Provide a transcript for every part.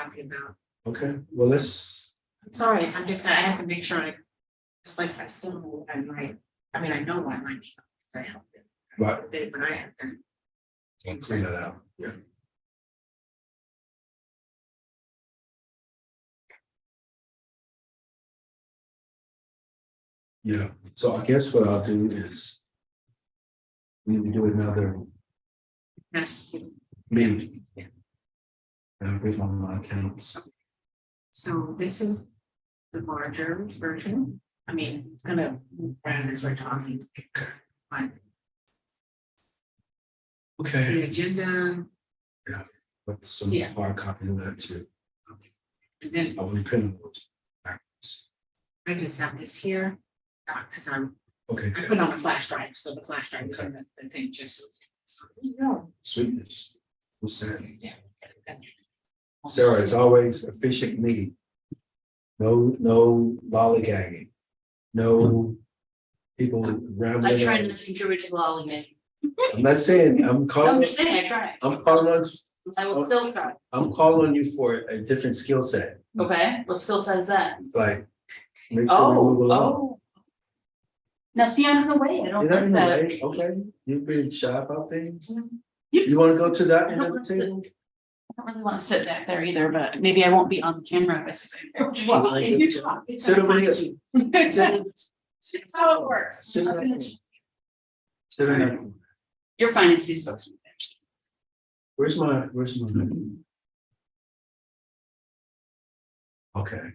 happy about. Okay, well, let's, I'm sorry, I have to make sure it's like, I still know what I might, I mean, I know what I might, because I helped it. Right. But I have to. clean that out, yeah. Yeah, so I guess what I'll do is we will do another Yes. meeting. Yeah. And I'll get on my accounts. So this is the larger version. I mean, it's gonna move around as we're talking. But Okay, the agenda, but some Yeah. hard copy of that too. and then I will depend on those. Backwards. I just have this here. Because I Okay, put good. on a flash drive, so the flash drive is in the thing just. So, you know. Sweetness. What's that? Yeah. Sarah, it's always efficient meeting. No lollygagging. No people rambling. I try on. not to contribute to lollygag. I'm not saying, I'm I'm calling, just saying, I try. I'm calling on, I will still try. I'm calling on you for a different skill set, Okay, what skill set is that? like. Make sure we move along. Oh. Now, see, I'm in the way. I don't You're not like in the that. way, okay, you've been shy about things. You You wanna go to that I and don't have a wanna sit- table? I don't really want to sit back there either, but maybe I won't be on the camera if I sit back there. Well, if you talk, it's Sit gonna over here. find you. That's how it works. Sit in that corner. Sit in that corner. You're finance these folks. Where's my? Okay,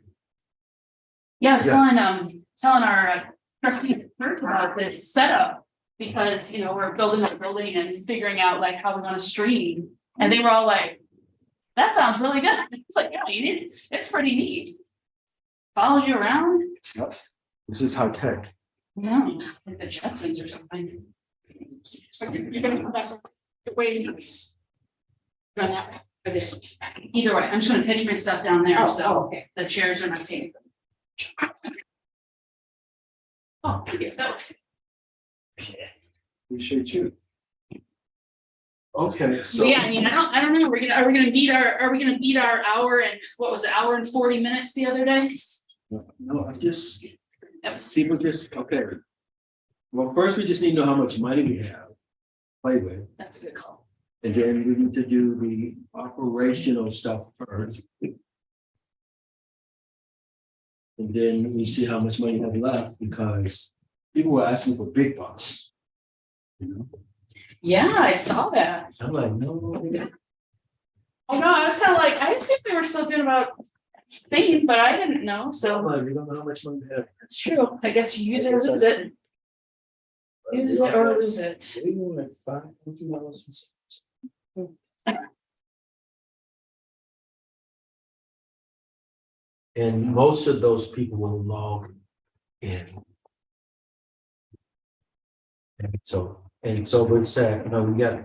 Yeah, I was Yeah. telling our trustee about this setup. Because, you know, we're building a building and figuring out like how we're gonna stream, and they were all like. That sounds really good. It's like, yeah, it's pretty neat. Follows you around, this is high tech. yeah, like the Jetsons or something. You're gonna come back. Waiting. Run that way, or this one. Either way, I'm just gonna pitch my stuff down there, Oh, so okay. the chairs are not taking. Oh, yeah, that was. Appreciate you. Okay, so. But yeah, I mean, I don't know, are we gonna beat our hour and, what was it, hour and 40 minutes the other day? No, I just, That was, people just, okay. Well, first, we just need to know how much money we have. Play with, that's a good call. and then we need to do the operational stuff first. And then we see how much money we have left, because people were asking for big bucks. You know, Yeah, I saw that. I'm like, no. I know, I was kind of like, I assumed we were still doing about Spain, but I didn't know, so We don't know how much money we have. that's true. I guess you use it or lose it. Use it or lose it. We were at $5,000. And most of those people will log in. And so we said, we got.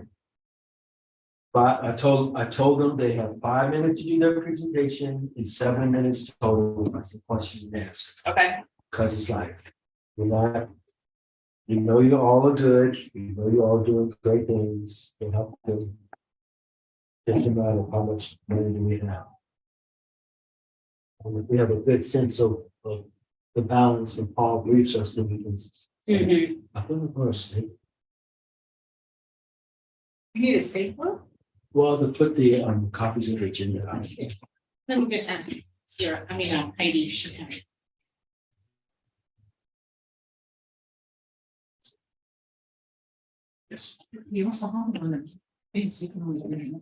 But I told them they have 5 minutes to do their presentation and 7 minutes total for questions and answers. Okay, Cause it's like, you're not. You know, you all are good, you know, you're all doing great things, you help them. Think about how much money do we have. And if we have a good sense of the balance when Paul briefs us, then we can. Mhm. I think we're gonna stay. You need a stapler? Well, to put the copies of the agenda out. Let me just ask Sarah, Heidi should have it. Yes. You also have one of them. Things you can only.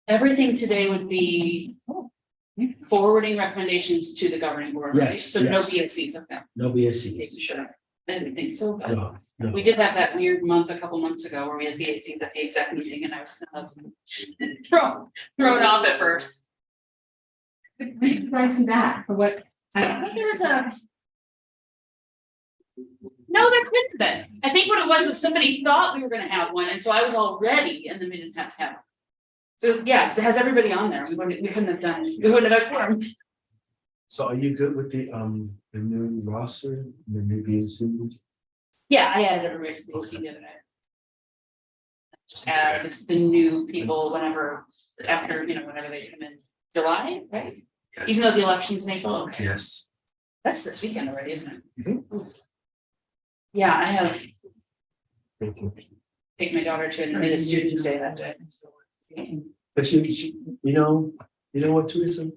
Everything today would be forwarding recommendations to the governing board, right? Yes, So no yes. BSCs, okay. No BSC. Sure. I didn't think so, but No, no. we did have that weird month a couple months ago where we had BACs at the exec meeting and I was thrown off at first. Going to that, for what? I think there was a. No, there couldn't have been. I think what it was somebody thought we were gonna have one, and so I was all ready and then we didn't have to have one. So, yeah, 'cause it has everybody on there. We couldn't have done, we wouldn't have had quorum. So are you good with the new roster, the new BSC? Yeah, I added everybody to the BAC the other day. Just add the new people whenever, after, whenever they come in. July, right? Yes. Even though the election's in April, okay. Yes. That's this weekend already, isn't it? Mhm. Yeah, I have Thank you. taken my daughter to a student's day that day. But you know what, Teresa?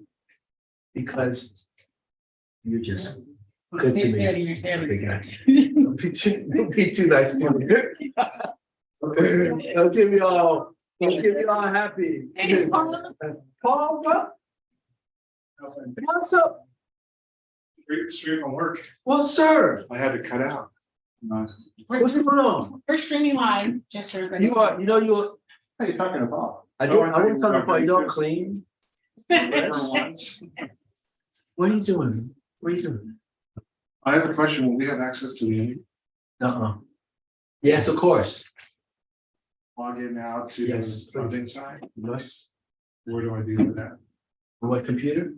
Because you're just good to me. Big nice. Don't be too nice to me. Don't give me all happy. Hey, Paul. Paul, what? What's up? Straight from work. Well, sir, I had to cut out. what's going on? We're streaming live, just so everybody. You are, What are you talking about? I want to talk about you don't clean. Never once. What are you doing? What are you doing? I have a question. Will we have access to the Yes, of course. log in now to Yes, the funding side? Yes. Where do I do that? On what computer?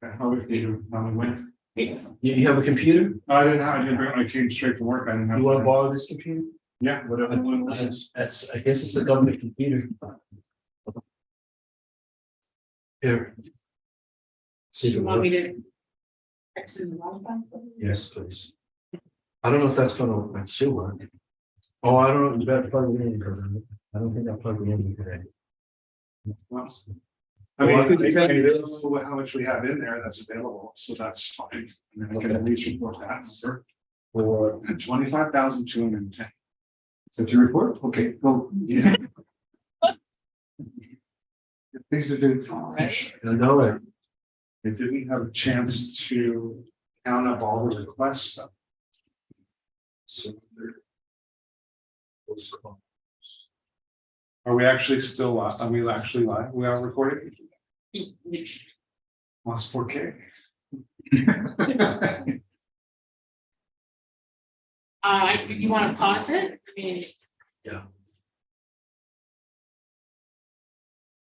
How would you tell me when? You have a computer? I didn't have, I came straight from work. I didn't have. You want to borrow this computer? Yeah, whatever. That's, I guess it's a government computer. Here. See if it You want me works. to? Text in the wrong one? Yes, please. I don't know if that's gonna, that should work. Oh, I don't know, you better plug it in, because I don't think I plugged it in today. I mean, Well, I could tell you I this. don't know how much we have in there that's available, so that's fine. And then I can at least report that number. Or, 25,210. Is that your report? Okay, well, yeah. Things to do. Alright. I know it. I didn't have a chance to count up all the requests. Are we actually still live? Are we actually live? We are recording? Lost 4K. You wanna pause it? I mean,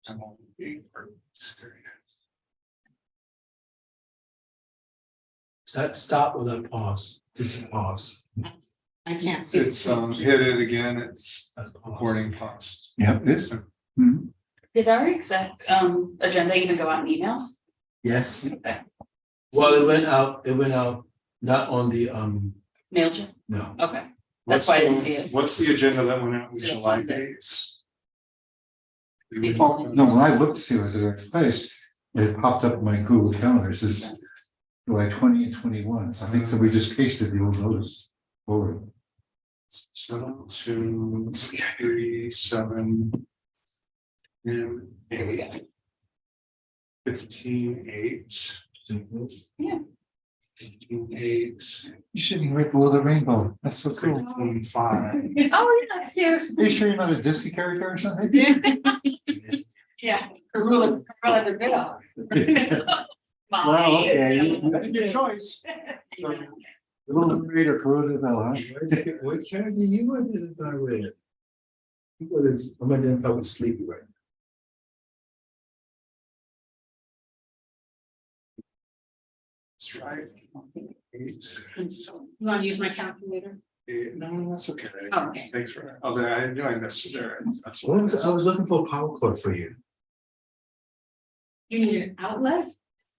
I'm on the stereo. That stop with that pause, this is pause. I can't see. It's hit it again, it's That's pause. recording paused. Yeah, it's. Did our exec agenda even go out in email? Yes, Okay. well, it went out, not on the, MailChimp? no. Okay, that's why I didn't see it. What's the agenda that went out with Did it July find it? dates? People- No, when I looked to see what was the right place, it popped up in my Google Calendar, it says July 20 and 21, so I think that we just pasted the old notice forward. 7, 2, 3, 7. And There we go. 15, 8. Yeah. 15, 8. You shouldn't right below the rainbow, that's so cool. 16, 5. Oh, yeah, that's cute. Are you sure you're not a Disney character or something? Yeah. Gorilla the Bill. Well, okay, Mommy. your choice. Little Raider, Corona Bell, huh? What character you identify with? I'm identified with Sleepy right now. That's right. 8. You wanna use my calculator? 8. No, that's okay. Oh, okay. Thanks for, oh, there, I knew I missed it there. That's I what. was looking for a power cord for you. You need an outlet?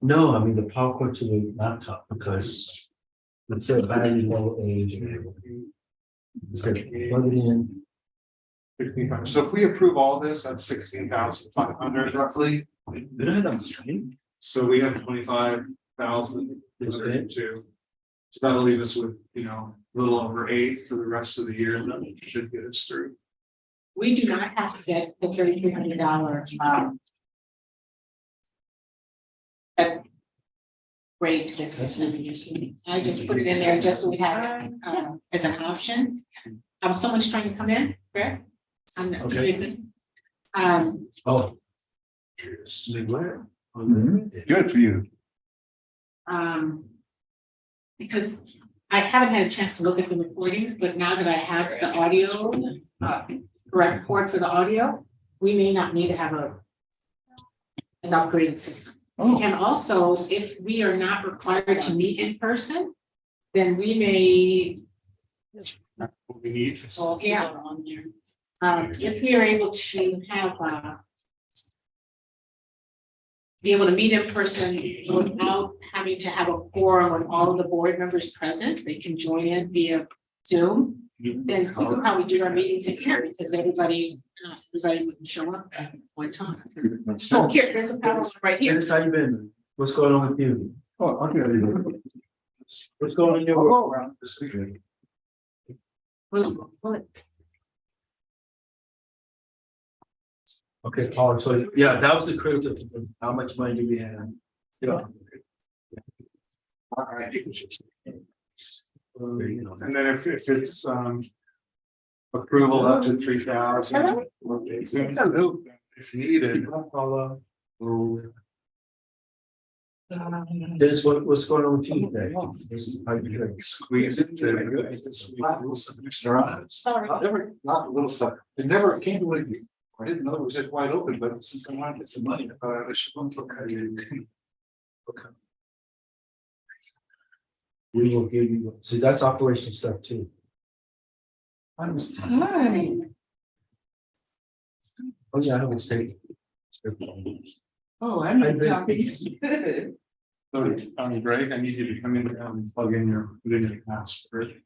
No, I mean the power cord to the laptop, because it said very low age. And it said plug it in. 15,000. So if we approve all this, that's 16,500 roughly. Did I have that screen? So we have 25,202. So that'll leave us with, a little over 8 for the rest of the year, and that should get us through. We do not have to get the $3,300 grade to this system. I just put it in there just so we have it as an option. So much trying to come in, correct? Okay. Oh. Where? Good for you. Because I haven't had a chance to look at the recording, but now that I have the audio, correct report for the audio, we may not need to have an upgraded system. Oh, And also, if we are not required to meet in person, then we may, What we need. So Yeah. on there. if we are able to have be able to meet in person without having to have a quorum with all of the board members present. They can join in via Zoom. Then we could probably do our meetings in here because everybody wouldn't show up at one time. Oh, here, there's a power right here. Dennis, how you been? What's going on with you? Oh, okay. What's going on in your world? Well, Okay, Paul, so yeah, that was the critical, how much money do we have? Yeah. And then if it's approval up to 3,000. If needed, Dennis, what's going on with you today? How you doing? squeeze it to. Never, not little stuff. It never came to it. I didn't know it was just wide open, but since I wanted to get some money, I should look at it. Okay. We will give you, see, that's operational stuff too. hi. Oh, yeah, I haven't stayed. Oh, I'm not happy. So, Greg, I need you to come in and plug in put in your password.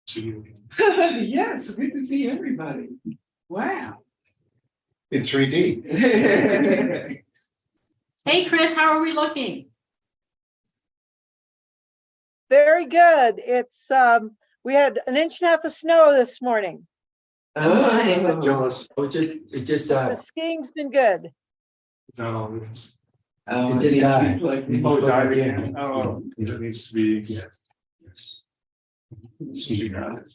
So you. Yes, good to see everybody. Wow. In 3D. Hey, Chris, how are we looking? Very good. It's, we had 1.5 inches of snow this morning. Oh, Jealous. Oh, it just The died. skiing's been good. Is that all it is? It just died. Oh, it died again. Oh, it needs to be. Yes. So you got it.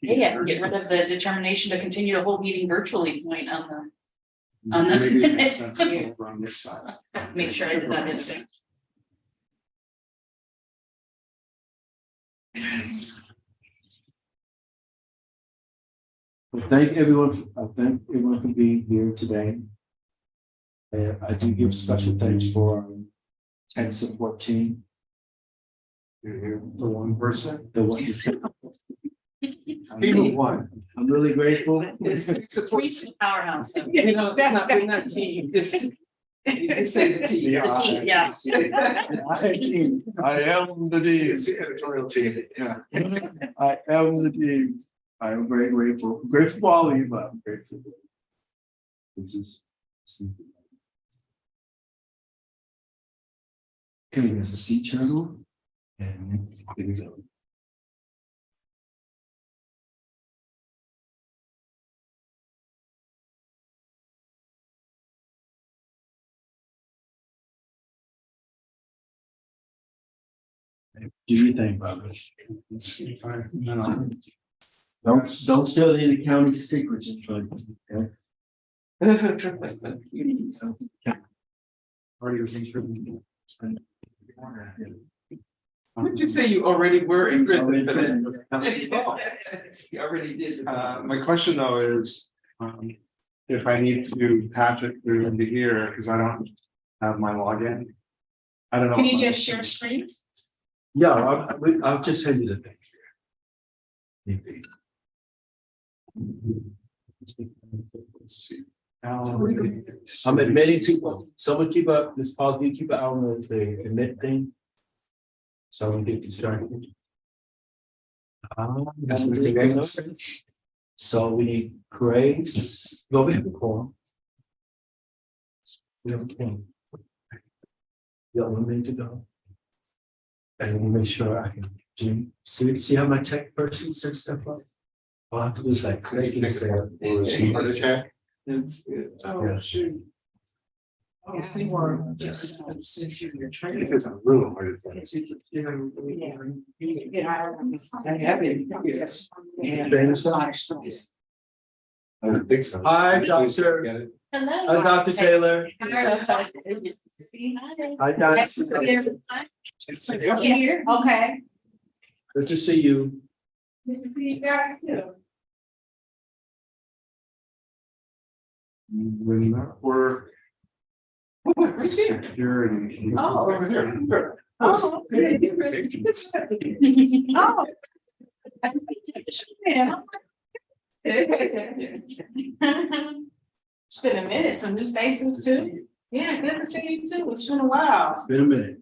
Yeah, get rid of the determination to continue to hold meeting virtually point on the Maybe it makes minutes. sense over on this side. make sure I did that in soon. Well, thank everyone for being here today. I do give special thanks for 10 support team. You're here, the one person. The one. Team of one. I'm really grateful. it's a Recent powerhouse. though. You know, it's not, we're not team, just, you just say the team. The team, yeah. I am the dean. It's the editorial team, yeah. I am the team. I am very grateful. Grateful for all of you, but I'm grateful. This is. Okay, there's a sea turtle. And here we go. Do you think, Bobby? Let's see if I, no. Don't steal any of the county secrets, okay? Already was in. Would you say you already were in Already prison? been. You already did. My question though is, if I need to patch it through into here, because I don't have my login. I don't know. Can you just share screen? Yeah, I'll just send you the thing. Maybe. Let's see. I'm admitting to, someone keep up this policy, keep it on the admit thing. So we get started. So we need Grace, no, we have a quorum. We have a quorum. Yeah, 1 minute to go. And we'll make sure I can do, see how my tech person sets stuff up? All I have to do is like click and say, Oh, shoot. I was thinking more just since you're training. Because I'm a little hard to. I have it, yes. And Thanks. I don't think so. Hi, Doctor. Hello. Hi, Dr. Taylor. Hi, Doctor. Here, okay. Good to see you. Good to see you guys too. When that work. Right there. Security. Oh. Over here. Oh, Oh. It's been a minute, some new faces too. Yeah, good to see you too. It's been a while. It's been a minute.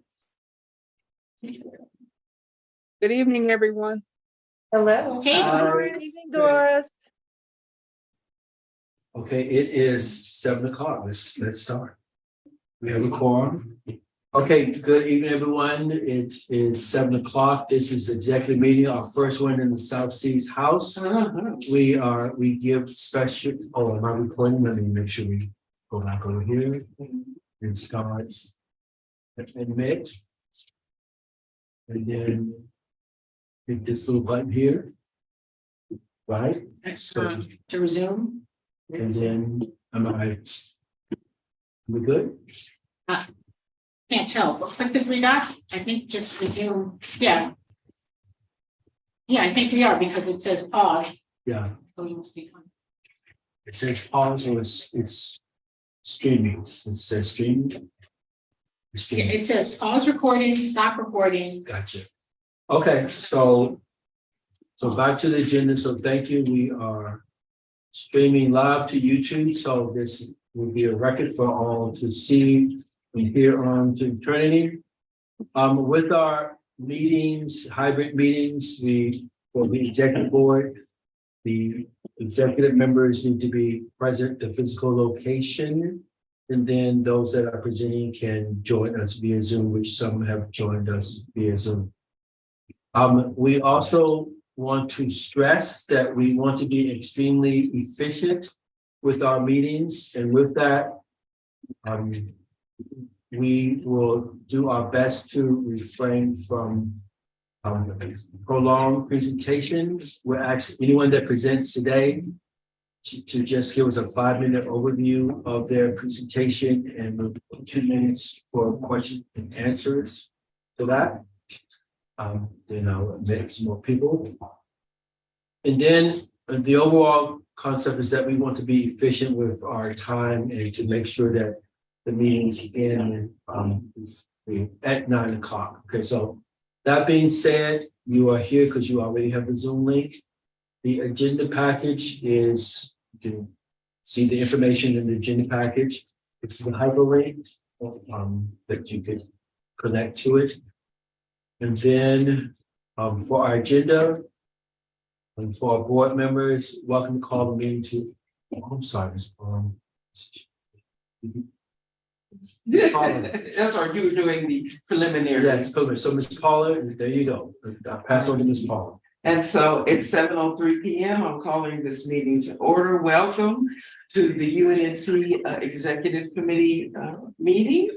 Good evening, everyone. Hello. Hey, Hi. Doris. Evening, Doris. Okay, it is 7 o'clock. Let's start. We have a quorum. Okay, good evening, everyone. It is 7 o'clock. This is the executive meeting, our first one in the South Seas House. We give special, am I recording? Let me make sure we go back over here and start. Admit. And then hit this little button here. Right? So, To resume. and then, we good? Can't tell, but click the three dots. I think just resume. Yeah. Yeah, I think we are because it says pause. Yeah, So you must be. it says pause, so it's streaming. It says streaming. Yeah, Streaming. it says pause recording, stop recording. Gotcha. Okay, so back to the agenda. So thank you. We are streaming live to YouTube. So this will be a record for all to see and hear on to eternity. With our meetings, hybrid meetings, for the executive board, the executive members need to be present at the physical location. And then those that are presenting can join us via Zoom, which some have joined us via Zoom. We also want to stress that we want to be extremely efficient with our meetings, and with that, we will do our best to refrain from prolonged presentations. We're asking anyone that presents today to just give us a 5-minute overview of their presentation, and we'll put 2 minutes for questions and answers to that. Then I'll admit some more people. And then the overall concept is that we want to be efficient with our time and to make sure that the meetings end at 9 o'clock. Okay, so that being said, you are here because you already have the Zoom link. The agenda package is, you can see the information in the agenda package. It's the hyperlink that you can connect to it. And then for our agenda, and for our board members, welcome to call the meeting to, I'm sorry, That's why you were doing the preliminary. yes, so Ms. Paula, there you go. I'll pass on to Ms. Paula. And so it's 7:03 p.m. I'm calling this meeting to order. Welcome to the UNNC Executive Committee meeting.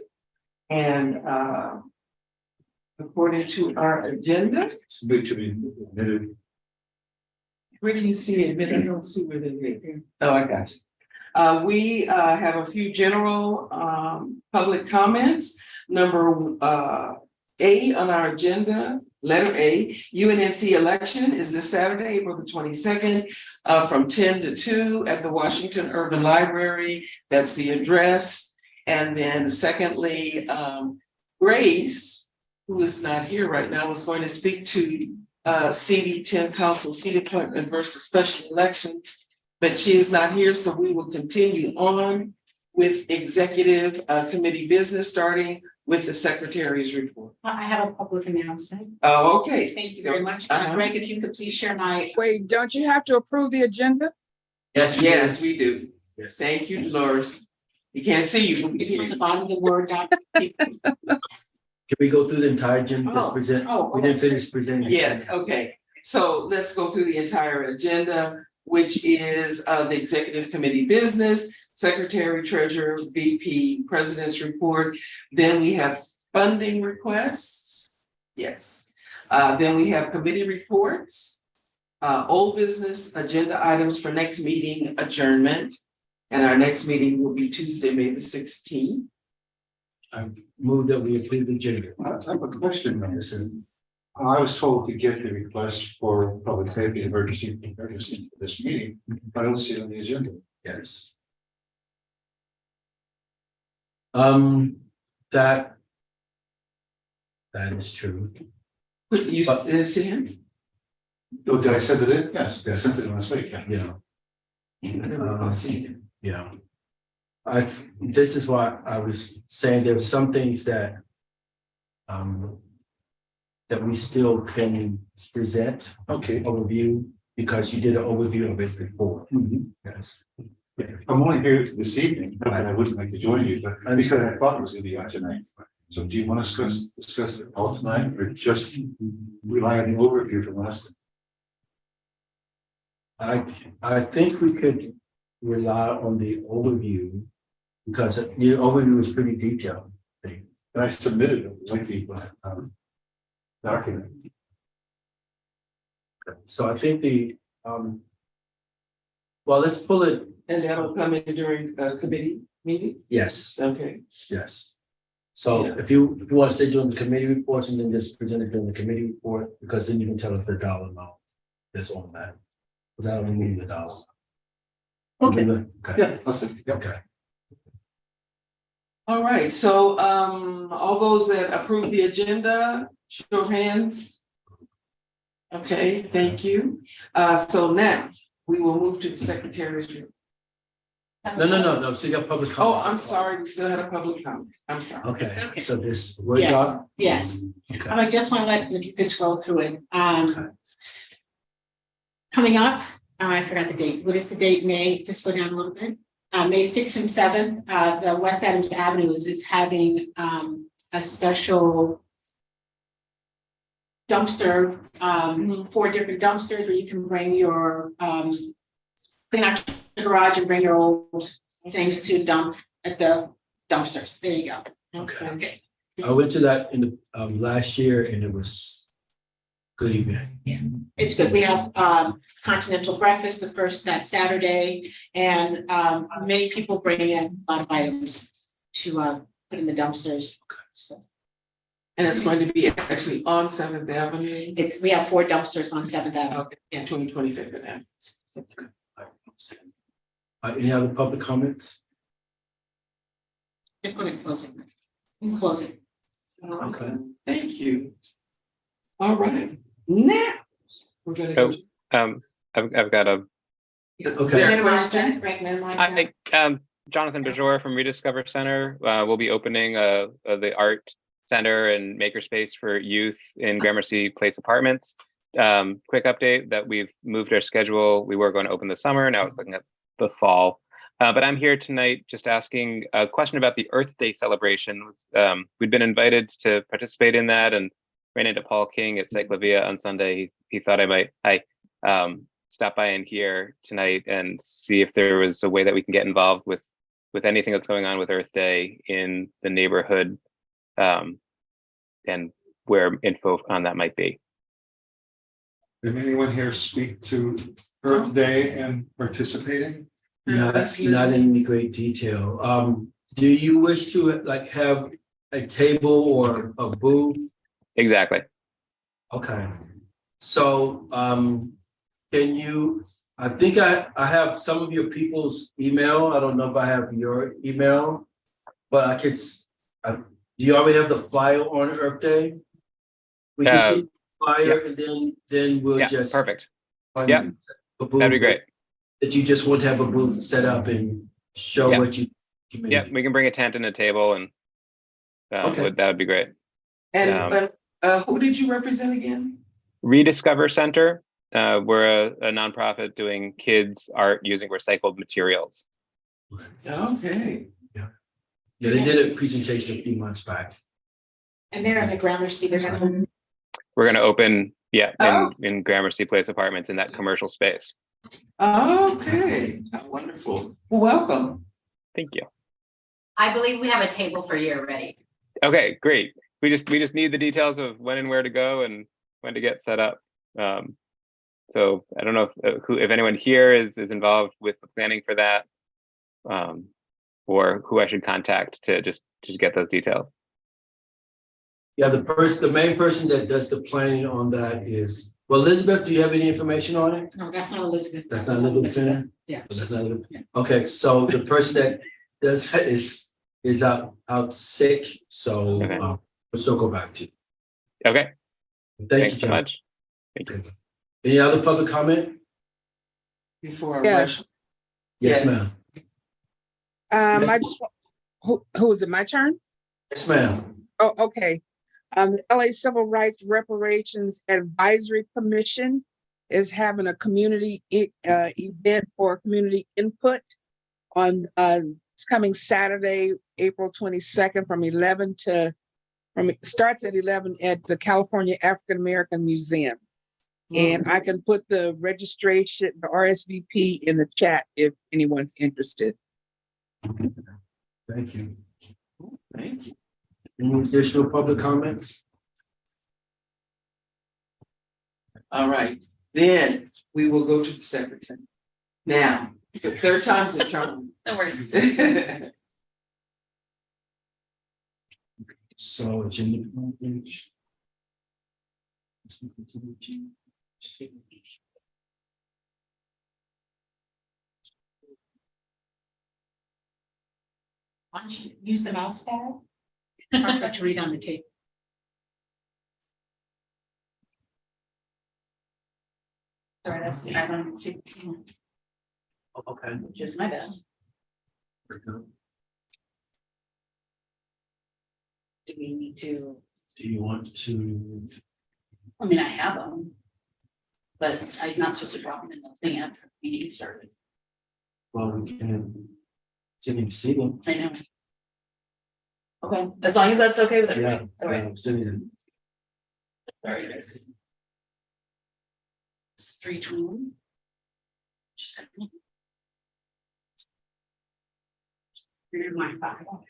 And according to our agenda. Where do you see it? I don't see where they're here. Oh, I got you. We have a few general public comments. Number A on our agenda, letter A, UNNC election is this Saturday, April the 22nd, from 10 to 2 at the Washington Urban Library. That's the address. And then secondly, Grace, who is not here right now, is going to speak to CD10 council seat appointment versus special elections, but she is not here, so we will continue on with executive committee business, starting with the secretary's report. I have a public announcement. Oh, okay. Thank you very much. Uh-huh. Greg, if you could please share my. Wait, don't you have to approve the agenda? Yes, we do. Yes. Thank you, Dolores. You can't see you. but we It's hear on the you. bottom of the Word doc. Can we go through the entire agenda? Just present. We didn't finish presenting. Yes, okay. So let's go through the entire agenda, which is the executive committee business, secretary, treasurer, VP, president's report. Then we have funding requests. Yes. Then we have committee reports, old business, agenda items for next meeting, adjournment. And our next meeting will be Tuesday, May the 16th. I move that we approve the agenda. I have a question on this. Yes, sir. I was told to get the request for public safety emergency for this meeting, but I don't see it on the agenda. Yes. That That is true. You But- sent it to him? Oh, did I send it in? Yes, I sent it last week, yeah. Yeah. I never recall seeing it. Yeah. This is why I was saying there are some things that that we still can present, Okay. overview, because you did an overview of it before. Yes. I'm only here this evening, not that I wouldn't like to join you, but because I thought it was gonna be on tonight. So do you want to discuss it all tonight or just rely on the overview from last? I think we could rely on the overview because the overview is pretty detailed. And I submitted a lengthy document. So I think well, let's pull it. And that'll come in during a committee meeting? Yes, Okay. yes. So if you want to stay doing the committee reports and then just present it during the committee report, because then you can tell us the dollar amount that's on that. Because I don't need the dollar. Okay. Okay, Yeah, listen, yeah. okay. All right, so all those that approve the agenda, show of hands. Okay, thank you. So now we will move to the secretary's report. No, so you got public Oh, comments. I'm sorry, we still had a public comment. I'm sorry. Okay, It's okay. so this word Yes, doc. yes. Okay. I just want to let, if you could scroll through it. Okay. Coming up, I forgot the date. What is the date? May, just go down a little bit. May 6th and 7th, the West Adams Avenue is having a special dumpster, 4 different dumpsters where you can bring your clean out your garage and bring your old things to dump at the dumpsters. There you go. Okay. Okay. I went to that in the last year and it was good event. It's good. We have continental breakfast that Saturday, and many people bring in a lot of items to put in the dumpsters. So And it's going to be actually on 7th Avenue, we have 4 dumpsters on 7th Avenue. and 25th Avenue. Any other public comments? Just going to close it. Close it. Okay. Thank you. All right, now we're gonna go. I've got a, Okay. There, Minimize question? that, right, minimize that. Jonathan Bajor from Rediscover Center, will be opening, the art center and makerspace for youth in Gramercy Place Apartments. Quick update that we've moved our schedule. We were going to open this summer, now it's looking at the fall. But I'm here tonight just asking a question about the Earth Day celebration. We'd been invited to participate in that and ran into Paul King at Cyclavia on Sunday. He thought I might stop by in here tonight and see if there was a way that we can get involved with anything that's going on with Earth Day in the neighborhood, and where info on that might be. Did anyone here speak to Earth Day and participating? Not in any great detail. Do you wish to have a table or a booth? Exactly. Okay. So can you, I think I have some of your people's email. I don't know if I have your email, but I could, do you already have the flyer on Earth Day? We can see the flyer and then we'll Yeah, just. perfect. find Yep. a booth That'd be great. That you just want to have a booth set up and show Yeah. what you. Yeah, we can bring a tent and a table and Okay. that would be great. And who did you represent again? Rediscover Center, we're a nonprofit doing kids art using recycled materials. Okay. Yeah, they did a presentation a few months back. And they're in the Gramercy, they're gonna. We're gonna open, Oh. in Gramercy Place Apartments in that commercial space. Okay, how wonderful. Welcome. Thank you. I believe we have a table for you already. Okay, great. We just need the details of when and where to go and when to get set up. So I don't know if anyone here is involved with the planning for that, or who I should contact to just get those details. Yeah, the main person that does the planning on that is, well, Elizabeth, do you have any information on it? No, that's not Elizabeth. That's not Elizabeth? Yeah. That's not Elizabeth? Yeah. Okay, so the person that does that is out sick, so Okay. we'll circle back to you. Okay, Thank you, thanks so John. much. Any other public comment? Before. Yes. Yes, Yes. ma'am. I just, who is it? My turn? Yes, ma'am. Oh, okay. The LA Civil Rights Reparations Advisory Commission is having a community event for community input on it's coming Saturday, April 22nd it starts at 11 at the California African American Museum. And I can put the registration, the RSVP in the chat if anyone's interested. Thank you. Thank you. Any additional public comments? All right, then we will go to the secretary. Now, the third time's the charm. No worries. So agenda. Why don't you use the mouse pad? Hard to read on the tape. Sorry, that's the, I don't see, Okay. just my bad. Very good. Do we need to, Do you want to? I mean, I have them. But I'm not supposed to drop them in the thing after the meeting started. Well, we can. Continue to see them. I know. Okay, as long as that's okay with Yeah. everybody. Okay, Still need to. sorry guys. It's 3:21. Just a minute. Read my file.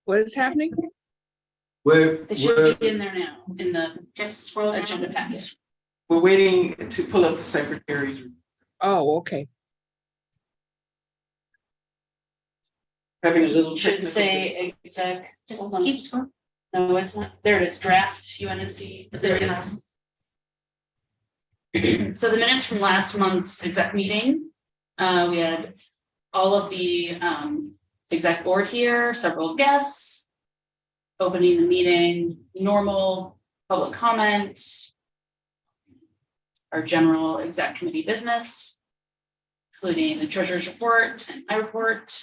What is happening? We're, They should be in there now, in the Just scroll down. agenda package. We're waiting to pull up the secretary. Oh, okay. Having a little Should technical. say exec, Just hold on. keep scrolling. No, it's not, there it is, draft UNNC, there it is. So the minutes from last month's exec meeting, we had all of the exec board here, several guests. Opening the meeting, normal public comment. Our general exec committee business. Including the treasurer's report and my report.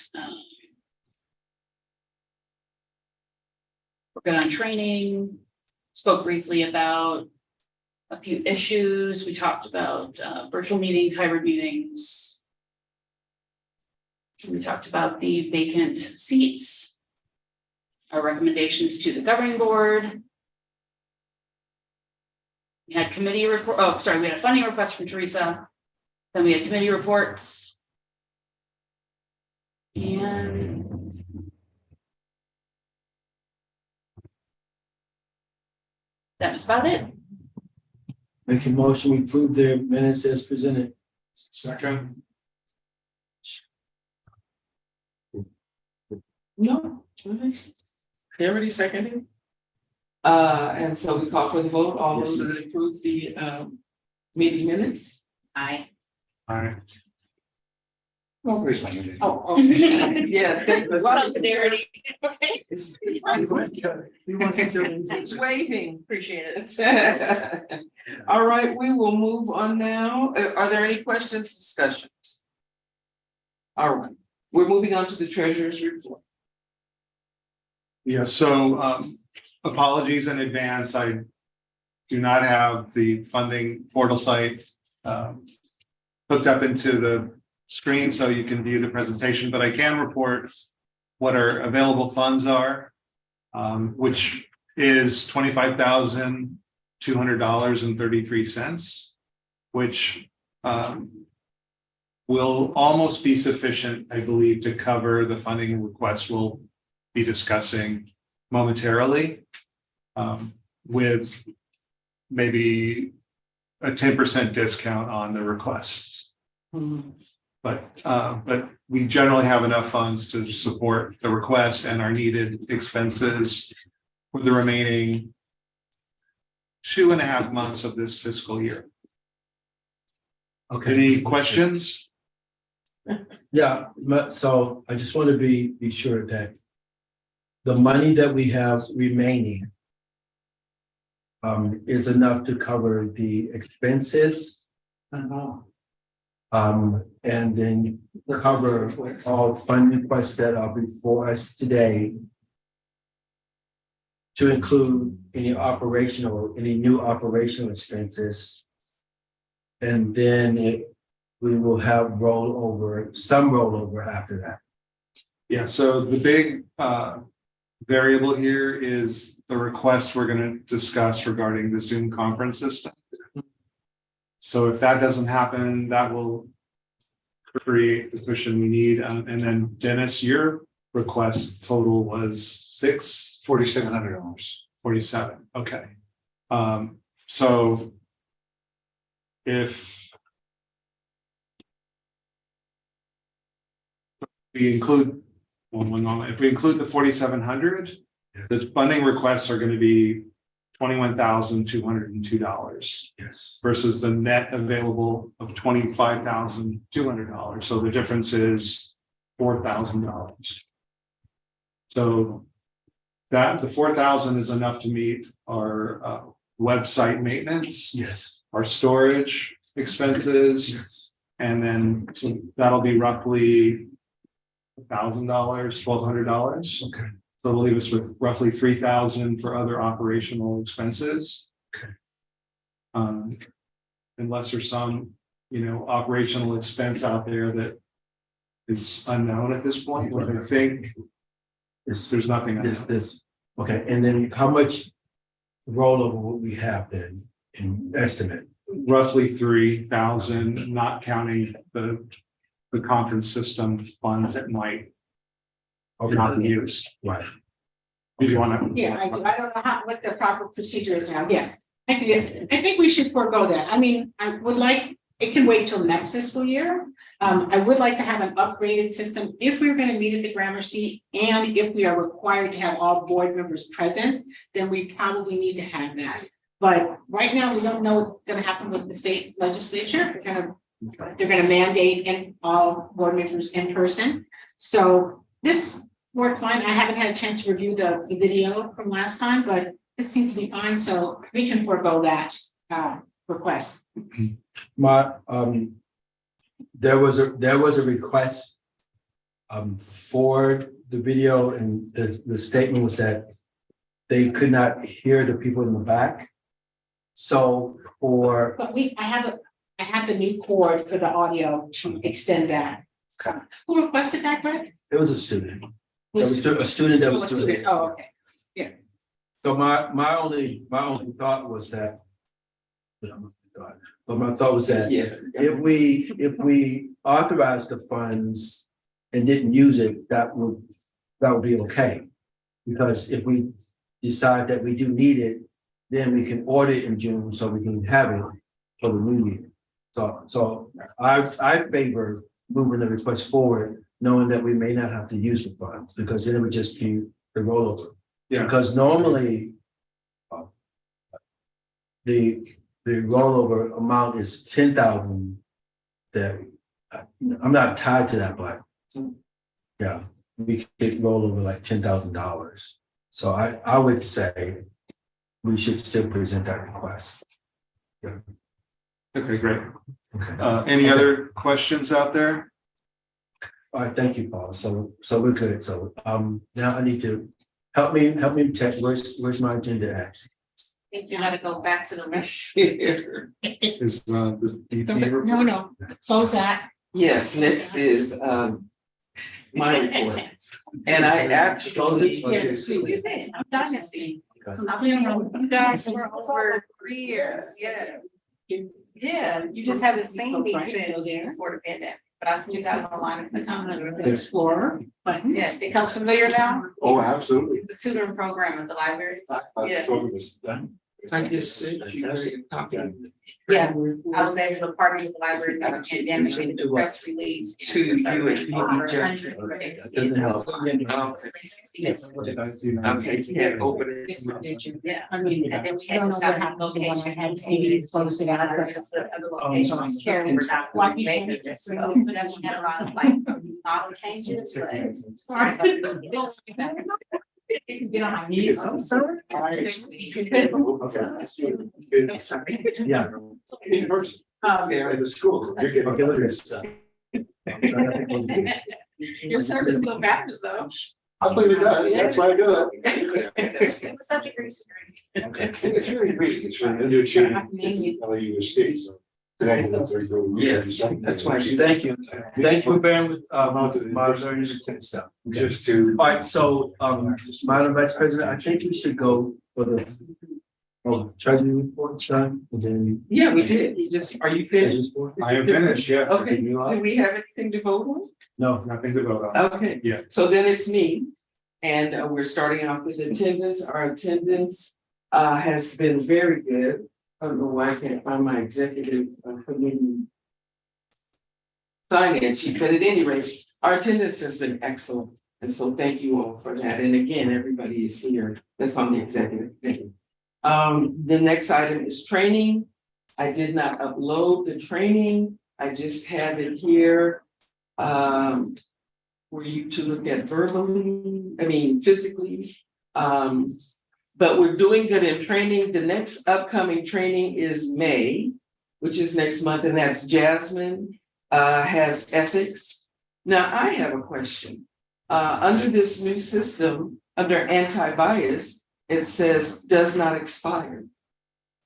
We're good on training, spoke briefly about a few issues. We talked about virtual meetings, hybrid meetings. We talked about the vacant seats, our recommendations to the governing board. We had committee report, oh, sorry, we had a funding request from Teresa. Then we had committee reports. And that was about it. Make a motion, we approve their minutes as presented. Second. No. They already seconded. And so we call for the vote, all Yes, those that approve the meeting minutes. Aye. All right. Well, where's my unit? Oh, yeah, thank you. Austerity. Okay. It's waving. Appreciate it. All right, we will move on now. Are there any questions, discussions? All right, we're moving on to the treasurer's report. Yeah, so apologies in advance. I do not have the funding portal site hooked up into the screen so you can view the presentation, but I can report what our available funds are, which is $25,200.33, which will almost be sufficient, I believe, to cover the funding requests we'll be discussing momentarily, with maybe a 10% discount on the requests. But we generally have enough funds to support the requests and our needed expenses for the remaining 2.5 months of this fiscal year. Okay. Any questions? Yeah, so I just want to be sure that the money that we have remaining is enough to cover the expenses, and then cover all fund requests that are before us today, to include any new operational expenses. And then we will have some rollover after that. Yeah, so the big variable here is the request we're going to discuss regarding the Zoom conference system. So if that doesn't happen, that will create the cushion we need. And then Dennis, your request total was $4,700. 47. Okay. So if we include, one moment, if we include the 4,700, the funding requests are going to be $21,202. Yes. Versus the net available of $25,200. So the difference is $4,000. So that the 4,000 is enough to meet our website maintenance, Yes. our storage expenses, Yes. and then so that'll be roughly $1,000, $1,200. Okay. So it'll leave us with roughly 3,000 for other operational expenses. Okay. Unless there's some, operational expense out there that is unknown at this point, but I think there's nothing unknown. Okay, and then how much rollover will we have then in estimate? Roughly 3,000, not counting the conference system funds that might not be used. Right. Do you want to? Yeah, I don't know what the proper procedure is now, yes. I think we should forego that. I mean, I would like, it can wait till next fiscal year. I would like to have an upgraded system if we're going to meet at the Gramercy, and if we are required to have all board members present, then we probably need to have that. But right now, we don't know what's going to happen with the state legislature. They're going to mandate in all board members in person. So this worked fine. I haven't had a chance to review the video from last time, but this seems to be fine. So we can forego that request. There was a request for the video, and the statement was that they could not hear the people in the back. So But I have the new cord for the audio to extend that. Who requested that, Greg? it was a student. There was a student that was doing it. Oh, okay. So my only thought was that. But my thought was that if we authorized the funds and didn't use it, that would be okay. Because if we decide that we do need it, then we can order it in June so we can have it for the new year. So I favor moving the request forward, knowing that we may not have to use the funds, because then it would just be the rollover. Yeah. Because normally the rollover amount is 10,000. That I'm not tied to that, but yeah, we could roll over like $10,000. So I would say we should still present that request. Yeah. Okay, great. Okay. Any other questions out there? All right, thank you, Paul. So we're good. So now I need to help me check where's my agenda at? I think you gotta go back to the rest. Is the DP report? No, close that. Yes, next is my report. And I actually. Yes, I'm dynasty. Okay. You guys were over 3 years, yeah. Yeah, you just had the same expense before the pandemic, but I see you guys online at the time. Explorer, but Yeah, becomes familiar now, Oh, absolutely. the tutoring program at the library. I Yeah. thought it was done. I just sent you a copy. Yeah, I was able to partner with the library during the pandemic and do a press release. To you and Phoebe Over Jackson. 100 grades. Doesn't help. Like 60 minutes. Okay, can't open it. Yeah. I mean, I And then we don't had know to what stop happened at to the one I location. had, maybe closed it out, but Because the other locations Karen, were not why really you can't making it. just So bring it that one had a lot of like model changes, but. You can get on my knees, I'm sorry. Yeah. In person, Sarah. at the schools, you're getting. Okay, look at this. Your service go backwards though. I believe it does, that's why I do it. Subject research. It's really great, it's really, new change, it's LA state, so. Today, that's very good. Yes, that's why she. Thank you. Thanks for bearing with, my learning and stuff. Just to. All right, so, Madam Vice President, I think we should go for the, treasury report, Sean, and then. Yeah, we did. You just, are you finished? I am finished, yeah. Okay, do we have anything to vote on? No, Nothing to vote on. Okay. Yeah. So then it's me. And we're starting off with attendance. Our attendance has been very good. I don't know why I can't find my executive committee sign-in sheet, but at any rate, our attendance has been excellent. And so thank you all for that. And again, everybody is here that's on the executive committee. The next item is training. I did not upload the training. I just have it here. For you to look at physically. But we're doing good in training. The next upcoming training is May, which is next month, and that's Jasmine has ethics. Now, I have a question. Under this new system, under anti-bias, it says does not expire.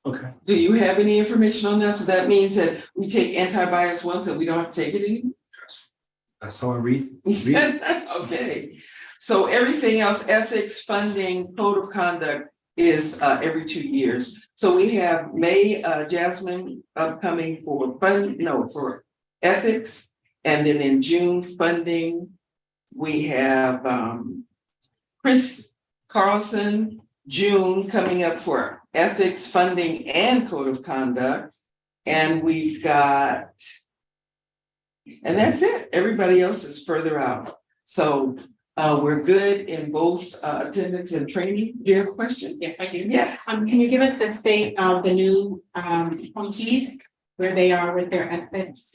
okay. Do you have any information on that? So that means that we take anti-bias once and we don't have to take it anymore? That's how I read. Okay, so everything else, ethics, funding, code of conduct is every 2 years. So we have May, Jasmine upcoming for for ethics. And then in June, funding, we have Chris Carlson, June coming up for ethics, funding, and code of conduct. And we've got, and that's it. Everybody else is further out. So we're good in both attendance and training. Do you have a question? Yes, I do. Yes. Can you give us the state of the new appointees, where they are with their ethics?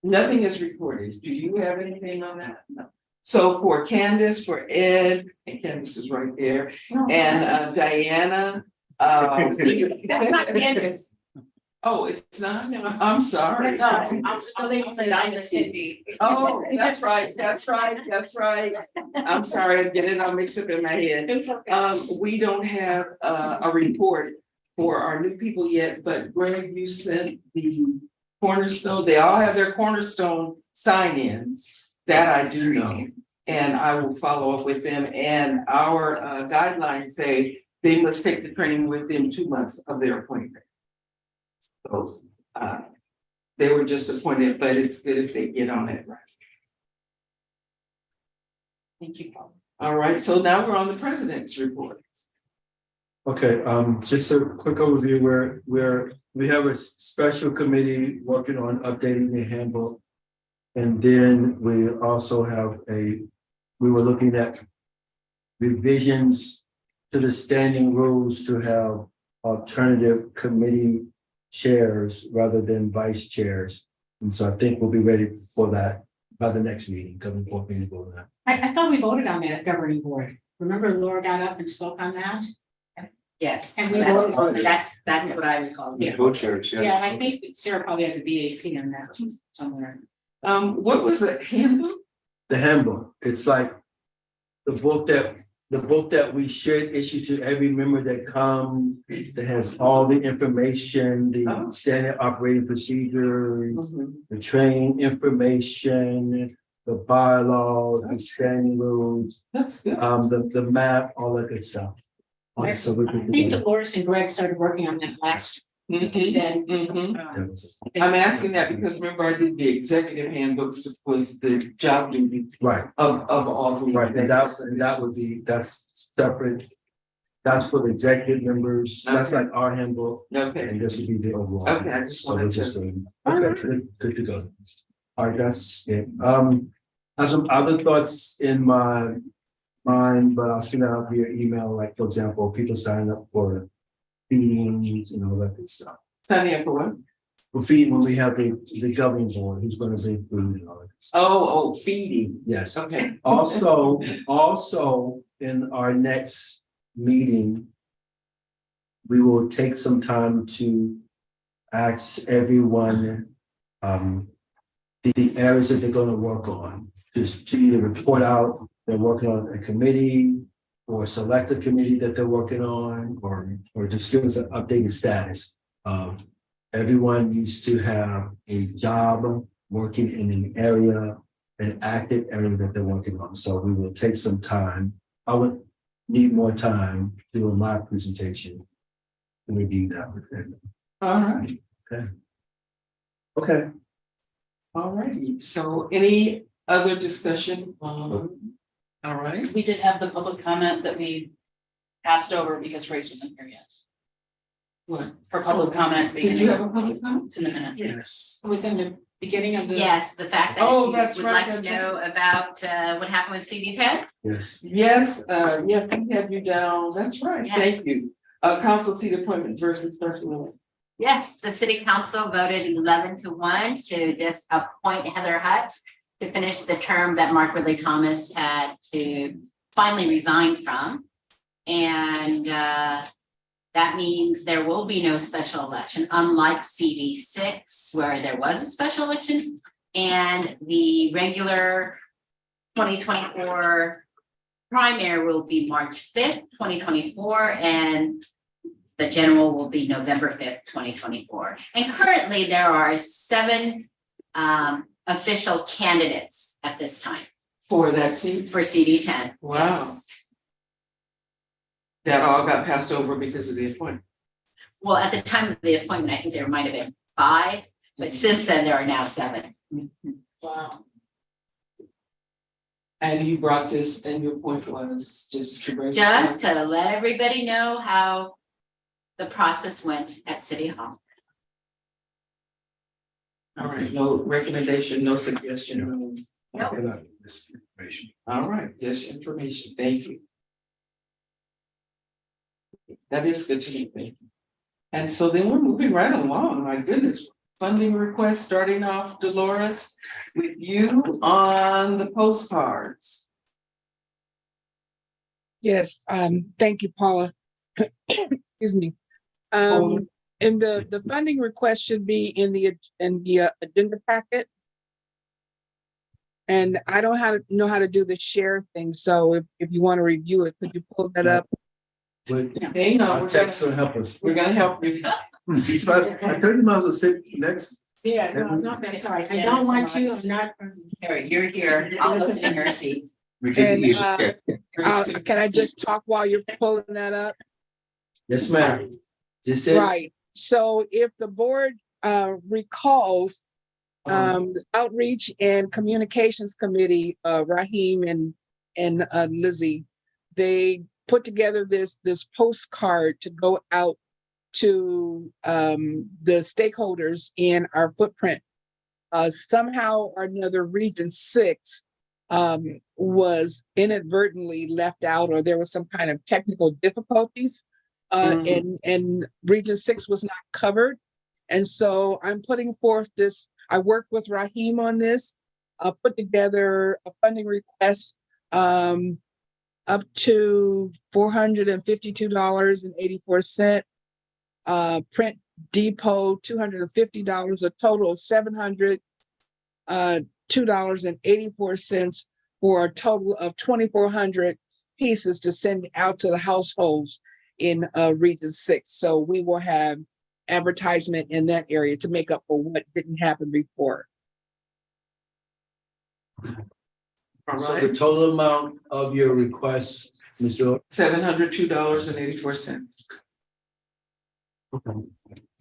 Nothing is recorded. Do you have anything on that? No. So for Candace, for Ed, and Candace is right there, and Diana. That's not Candace. Oh, it's not? I'm sorry. I'm still in the dynasty. Oh, that's right. I'm sorry, I get it all mixed up in my head. We don't have a report for our new people yet, but Greg, you sent the cornerstone, they all have their cornerstone sign-ins. That I do know, and I will follow up with them, and our guidelines say they must take the training within 2 months of their appointment. So they were just appointed, but it's good if they get on it right. Thank you, Paul. All right, so now we're on the president's report. Okay, just a quick overview where we have a special committee working on updating the handbook. And then we also have we were looking at revisions to the standing rules to have alternative committee chairs rather than vice chairs. And so I think we'll be ready for that by the next meeting, because we won't be able to vote on that. I thought we voted on that at governing board. Remember Laura got up and spoke on that? Yes, And we voted on it. that's what I recall. Yeah. Co-chairs, yeah. Yeah, I think Sarah probably has a BAC on that somewhere. What was the handbook? The handbook, it's like the book that we should issue to every member that comes, that has all the information, the standard operating procedure, the training information, the bylaws, the standing rules, That's good. the map, all that good stuff. So we I could. think Dolores and Greg started working on that last. Then, That was it. I'm asking that because remember I did the executive handbook was the job duty Right, of all the. right, and that would be, that's separate. That's for the executive members, that's Okay. like our handbook, Okay, and this would be the overall. okay, I just So we're wanted just, to. okay, good to go. All right, that's it. I have some other thoughts in my mind, but I'll send out via email, like, for example, people sign up for feedings and all that good stuff. Signing up for what? For feeding, when we have the governing board, who's gonna bring food and all that. Stuff. Oh, feeding, Yes, okay. also in our next meeting, we will take some time to ask everyone, the areas that they're gonna work on, just to either report out, they're working on a committee or select a committee that they're working on, or just give us an updated status. Everyone needs to have a job working in an area, an active area that they're working on. So we will take some time. I would need more time doing my presentation to review that with them. All right, Okay. all righty. So any other discussion? All right, We did have the public comment that we passed over because Grace wasn't here yet. what? For public comment. Did you have a public comment? It's in the minute. Yes. It was in the beginning of the. Yes, the fact that Oh, if you that's would right, like to that's know about what happened with CD10. Yes. Yes, yes, we have you down. That's right. Yes. Thank you. Council seat appointment versus special. Yes, the city council voted 11-1 to just appoint Heather Hutt to finish the term that Mark Ridley Thomas had to finally resign from. And that means there will be no special election, unlike CD6, where there was a special election. And the regular 2024 primary will be March 5th, 2024, and the general will be November 5th, 2024. And currently there are 7 official candidates at this time For that seat, for CD10. Wow. Yes. that all got passed over because of the appointment. Well, at the time of the appointment, I think there might have been 5, but since then there are now 7. Wow. And you brought this, and your point was just to raise. Just to let everybody know how the process went at City Hall. All right, no recommendation, no suggestion. Nope. This information. All right, just information. Thank you. That is good to me. Thank you. And so then we're moving right along. My goodness. Funding request starting off, Dolores, with you on the postcards. Yes, thank you, Paula. Excuse me. Paula. And the funding request should be in the agenda packet. And I don't know how to do the share thing, so if you want to review it, could you pull that up? But Hang on, our we're text gonna, will help us. we're gonna help you. See, so I told you might as well sit next. Yeah, no, I'm not that sorry. I don't want to, I'm not. Harry, you're here, I'll listen in your seat. We can And use can I just talk while you're pulling that up? Yes, ma'am. Just it. Right, so if the board recalls, Outreach and Communications Committee, Raheem and Lizzie, they put together this postcard to go out to the stakeholders in our footprint. Somehow or another, Region 6 was inadvertently left out, or there was some kind of technical difficulties, and Region 6 was not covered. And so I'm putting forth this. I worked with Raheem on this, put together a funding request up to $452.84. Print Depot, $250, a total of $702.84 for a total of 2,400 pieces to send out to the households in Region 6. So we will have advertisement in that area to make up for what didn't happen before. All So the right, total amount of your request, Mr. $702.84.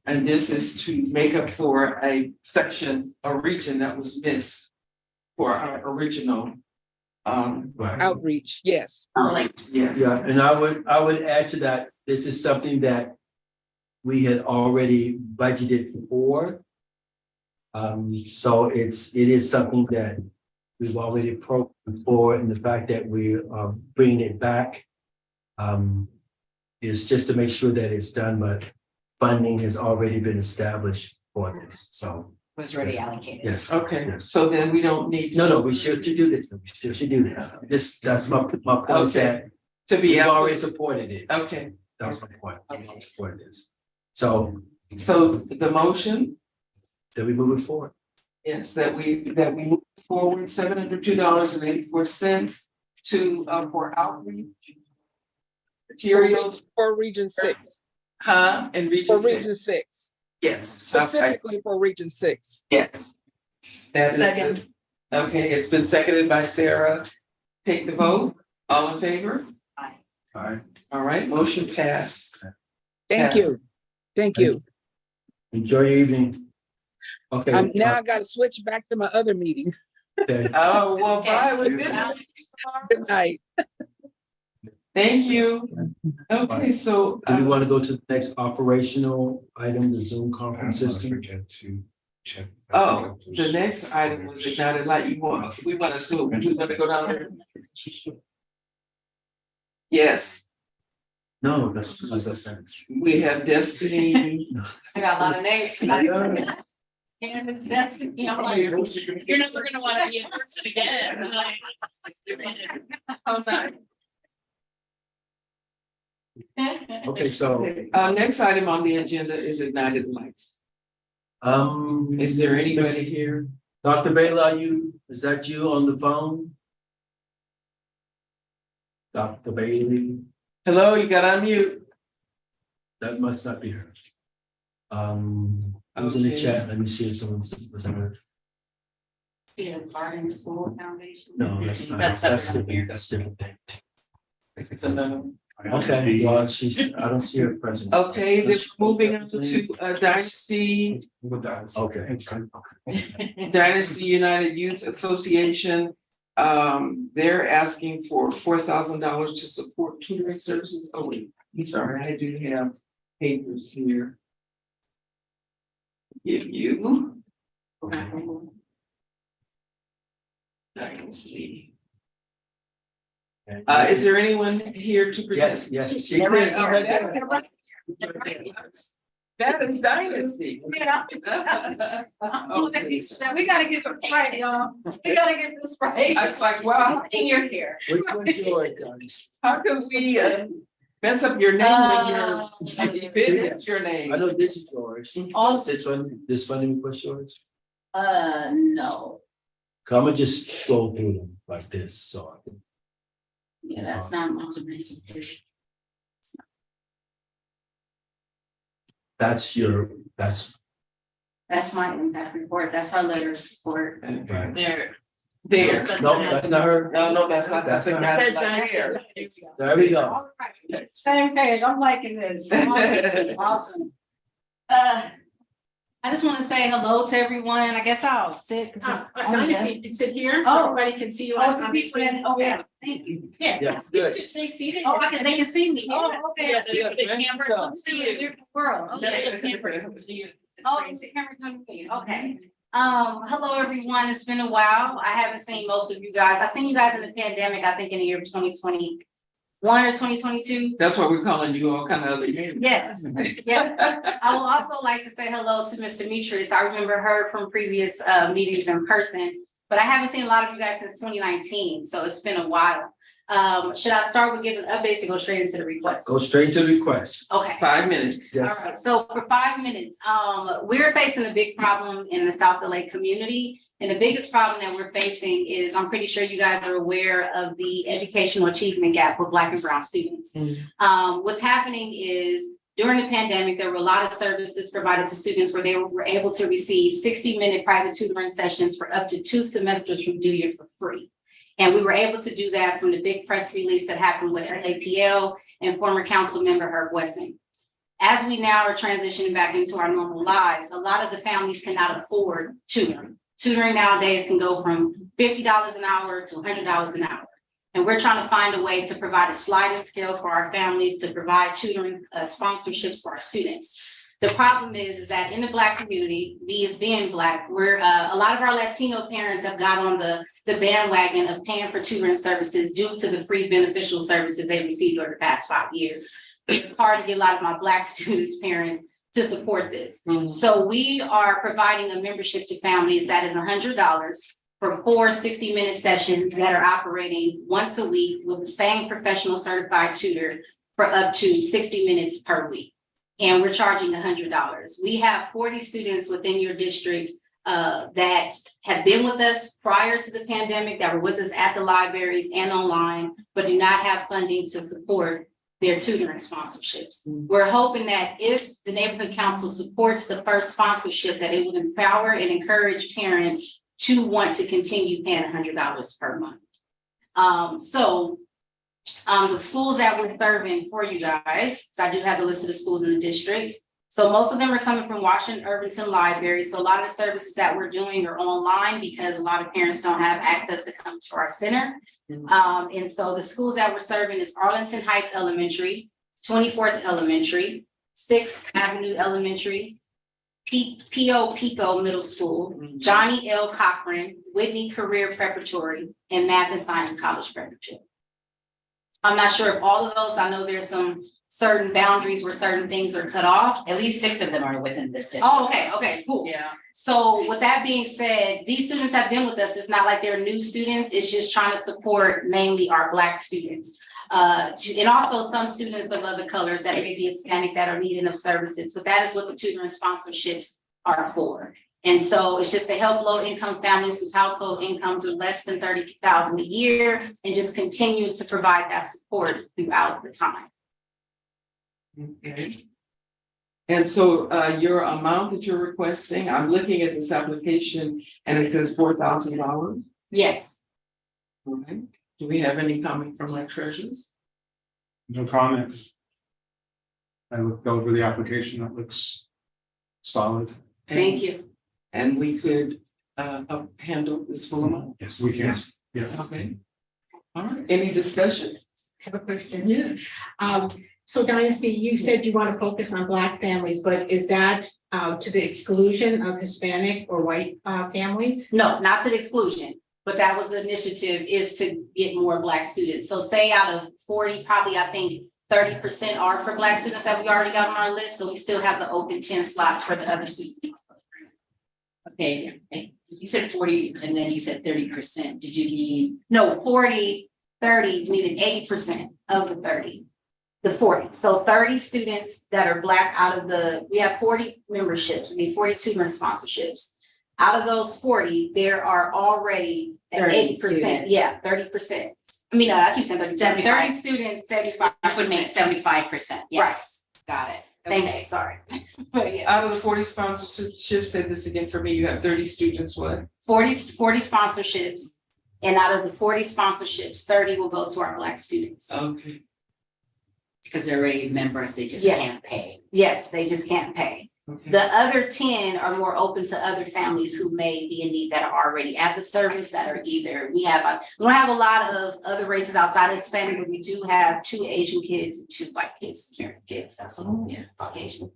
And this is to make up for a section, a region that was missed for our original Right. outreach, yes. Yes. Yeah, and I would add to that, this is something that we had already budgeted for. So it is something that we've already programmed for, and the fact that we are bringing it back is just to make sure that it's done, but funding has already been established for this, so, Was already allocated. yes. Okay, Yes. so then we don't need. to- No, we should do this, we still should do this, that's my point, is that To be we've already always, supported it, okay, that's my point, we've already supported this. So, so the motion, then we move it forward. yes, that we move forward $702.84 to, for outreach. Materials, For Region 6, and for Region Region 6, 6, yes. specifically for Region 6. Yes. That is good. Okay, it's been seconded by Sarah. Take the vote, all in favor? Alright. All right, motion passed. Thank Yes. you. Thank you. Enjoy your evening. Okay. Now I gotta switch back to my other meeting. Okay. Oh, well, bye, it was good to see you. Good night. Thank you. Okay, so. Do we want to go to the next operational item, the Zoom conference system? Forget to check. Oh, the next item was ignited light. We want to zoom, we're gonna go down there. Yes, No, that's not. we have Destiny. I got a lot of names tonight. And it's Destiny, I'm like, You're never gonna wanna be in person again, like. oh, sorry. Okay, so, Next item on the agenda is ignited light. Is there anybody here? Dr. Baylor, is that you on the phone? Dr. Bailey, Hello, you got unmute. that must not be her. Who's in the Okay. chat? Let me see if someone's, was on her. See the Garden School Foundation. No, that's not, That's that's separate. different, that's different thing. It's a no. Okay, well, I don't see her presence. Okay, then moving on to Dynasty Okay. United Youth Association. They're asking for $4,000 to support tutoring services. Oh, wait, I'm sorry, I do have papers here. Give you. Dynasty. Is there anyone here to present? Yes, yes. All right, all right. That is Dynasty. Yeah. Okay. We gotta get this right, y'all. We gotta get this right. I was like, wow, And you're here. Which one's yours, guys? how can we mess up your name when your business your name? I know this is yours. All, This funding request yours? no, Come and just scroll through them like this, so I can. yeah, that's not much of a. That's That's my impact report. That's our letter of support. right. There. No, that's not her. No, that's not, that's a That's guy Says like there. There we go. All right, same page. I'm liking this. Awesome. I just want to say hello to everyone. I guess I'll sit. 'cause it's on the desk. You can sit here, Oh. so everybody can see you. Oh, some people in- oh, yeah, thank you. Yeah. Yes, You good. Just stay seated. Oh, they can see me. Oh, okay. Yeah, the camera comes to you. Different world. The Okay. camera comes to you. It's Oh, crazy. the camera coming to you. Okay. Hello, everyone. It's been a while. I haven't seen most of you guys. I seen you guys in the pandemic, I think in the year 2021 or 2022. That's what we're calling you all kind of other names. Yes, yeah. I would also like to say hello to Ms. Demetrius. I remember her from previous meetings in person, but I haven't seen a lot of you guys since 2019, so it's been a while. Should I start with giving updates or go straight into the request? Go straight to the request. Okay. 5 minutes. All Yes. right, so for 5 minutes, we're facing a big problem in the South LA community. And the biggest problem that we're facing is, I'm pretty sure you guys are aware of the educational achievement gap with Black and brown students. What's happening is during the pandemic, there were a lot of services provided to students where they were able to receive 60-minute private tutoring sessions for up to 2 semesters from DUYA for free. And we were able to do that from the big press release that happened with LAPL and former council member Herb Wesson. As we now are transitioning back into our normal lives, a lot of the families cannot afford tutoring. Tutoring nowadays can go from $50 an hour to $100 an hour. And we're trying to find a way to provide a sliding scale for our families, to provide tutoring sponsorships for our students. The problem is that in the Black community, me as being Black, we're a lot of our Latino parents have got on the bandwagon of paying for tutoring services due to the free beneficial services they received over the past 5 years. It's hard to get a lot of my Black students' parents to support this. So we are providing a membership to families that is $100 for 4 60-minute sessions that are operating once a week with the same professional certified tutor for up to 60 minutes per week. And we're charging $100. We have 40 students within your district that have been with us prior to the pandemic, that were with us at the libraries and online, but do not have funding to support their tutoring sponsorships. We're hoping that if the neighborhood council supports the first sponsorship, that it would empower and encourage parents to want to continue paying $100 per month. The schools that we're serving for you guys, so I do have a list of the schools in the district. So most of them are coming from Washington Irvington Library. So a lot of the services that we're doing are online because a lot of parents don't have access to come to our center. And so the schools that we're serving is Arlington Heights Elementary, 24th Elementary, 6th Avenue Elementary, Pico Middle School, Johnny L. Cochran, Whitney Career Preparatory, and Math and Science College Preparatory. I'm not sure if all of those, I know there's some certain boundaries where certain things are cut off. At least 6 of them are within this district. Oh, okay, cool. Yeah. So with that being said, these students have been with us. It's not like they're new students. It's just trying to support mainly our Black students. And also some students of other colors that may be Hispanic that are needing of services, but that is what the tutoring sponsorships are for. And so it's just to help low-income families whose household incomes are less than $30,000 a year, and just continue to provide that support throughout the time. Okay. And so your amount that you're requesting, I'm looking at this application and it says $4,000. Yes. Okay. Do we have any comment from our treasurers? No comments. I looked over the application, it looks solid. Thank you. And we could handle this full amount? Yes, we can. Yeah. Okay. All right, any discussion? I have a question. Yes. So Dynasty, you said you want to focus on Black families, but is that to the exclusion of Hispanic or white families? No, not to the exclusion, but that was the initiative, is to get more Black students. So say out of 40, probably I think 30% are for Black students that we already got on our list. So we still have the open 10 slots for the other students. Okay, you said 40 and then you said 30%. Did you mean? No, 40, 30, meaning 80% of the 30. The 40. So 30 students that are Black out of we have 40 memberships, I mean 42 member sponsorships. Out of those 40, there are already 80%. Yeah, 30%. I mean, I keep saying 30%. 30 students, 75%. Which would make 75%. Yes, got it. Thank Okay. you, sorry. But yeah, Out of the 40 sponsorships, say this again for me, you have 30 students, what? 40 sponsorships. And out of the 40 sponsorships, 30 will go to our Black students. Okay. Because they're already members, they just Yes. can't pay. Yes, they just can't pay. Okay. The other 10 are more open to other families who may be in need that are already at the service, that are either, we don't have a lot of other races outside of Hispanic, but we do have 2 Asian kids and 2 Black kids, American kids, that's all, yeah, Caucasian.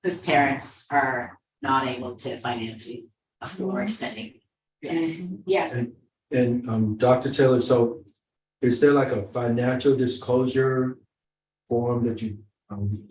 Whose parents are not able to financially afford sending. Yes. Yeah, And Dr. Taylor, so is there like a financial disclosure form that you,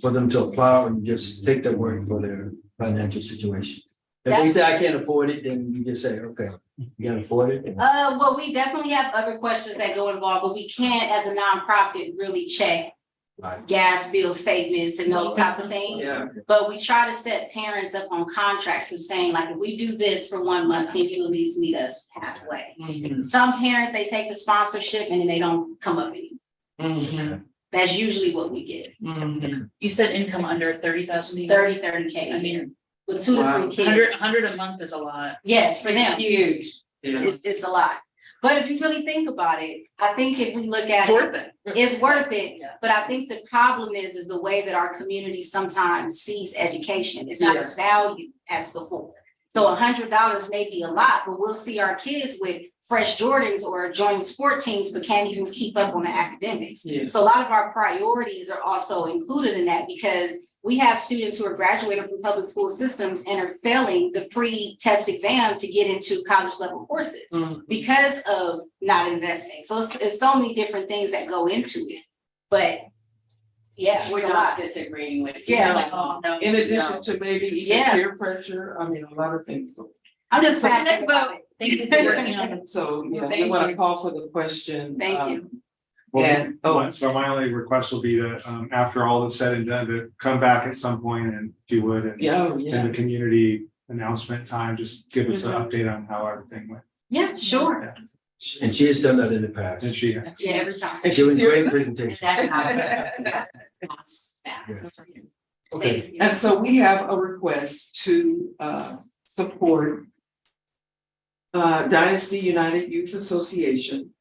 for them to apply, or you just take their word for their financial situation? If they say I can't afford it, then you just say, okay, you can't afford it. well, we definitely have other questions that go involved, but we can't, as a nonprofit, really check Right. gas bill statements and those type of things. Yeah. But we try to set parents up on contracts of saying, like, if we do this for 1 month, can you at least meet us halfway? Mhm. Some parents, they take the sponsorship and then they don't come up anymore. Mhm. That's usually what we get, Mhm. You said income under 30,000 a year? 30K. I mean, With 2 to Wow. 3 100 kids. a month is a lot. Yes, for them, Huge. Yeah. it's a lot. But if you really think about it, I think if we look at It's it, worth it. it's worth it. Yeah. But I think the problem is the way that our community sometimes sees education. It's not as Yes. valued as before. So $100 may be a lot, but we'll see our kids with fresh Jordans or joining sport teams, but can't even keep up on the academics. Yeah. So a lot of our priorities are also included in that, because we have students who are graduating from public school systems and are failing the pre-test exam to get into college level courses because of not investing. So it's so many different things that go into it, but yeah, We're not disagreeing with you. Yeah. No. In addition to maybe even Yeah. peer pressure, I mean, a lot of things. I'm just. Let's vote. Thank you for working on it. So, yeah, we Thank want to you. call for the question. Thank you. And, So my only request will be to, after all is said and done, to come back at some point and if you would, and yeah, in the community announcement time, just give us an update on how everything went. Yeah, sure. And she has done that in the past. And she, Yeah, every time. And She was she's great here. presentation. That's Yes. Okay, And so we have a request to support Dynasty United Youth Association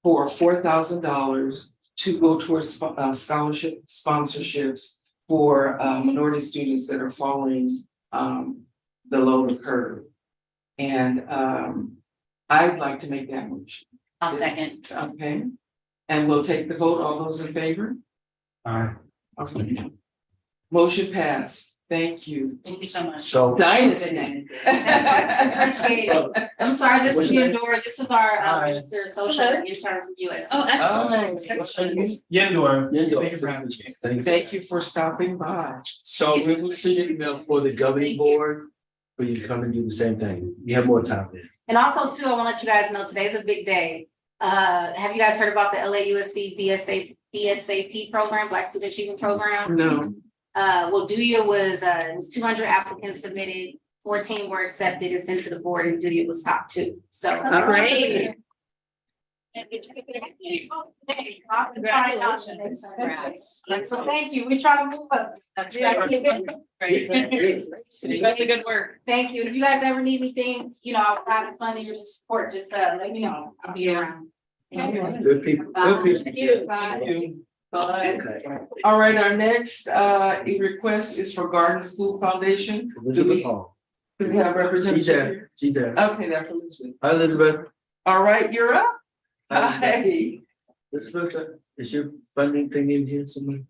for $4,000 to go towards scholarship sponsorships for minority students that are falling below the curve. And I'd like to make that motion. I'll second. Okay, and we'll take the vote. All those in favor? Okay. Motion passed. Thank you. Thank you so much. so Dynasty. Appreciate it. I'm sorry, this What's is your name? Yandor. This is our Hi. Minister of Social and Intern from UNC. Oh, excellent. what's her name? Yendor. Thank you for having me. Thank you. Thank you for stopping by. So we will see the email for the governing board, for you to come and do the same thing. You have more time there. And also too, I want to let you guys know today's a big day. Have you guys heard about the LAUSC BSAP program, Black Student Achievement Program? No. Well, DUIA was 200 applicants submitted, 14 were accepted and sent to the board, and DUIA was top 2. So Great. Congratulations. So thank you. We try to move up. That's Yeah. Great. That's a good work. Thank you. And if you guys ever need anything, outside of funding or support, just let me know. I'll be around. Good people, good Bye. people. Thank you. Thank you. Bye. Okay. All right, our next request is for Garden School Foundation. Elizabeth Hall. Do we have She's representative? there, she's there. Okay, that's Elizabeth. Hi, Elizabeth. All right, you're up. Hi. Elizabeth, is your funding thing in here somewhere?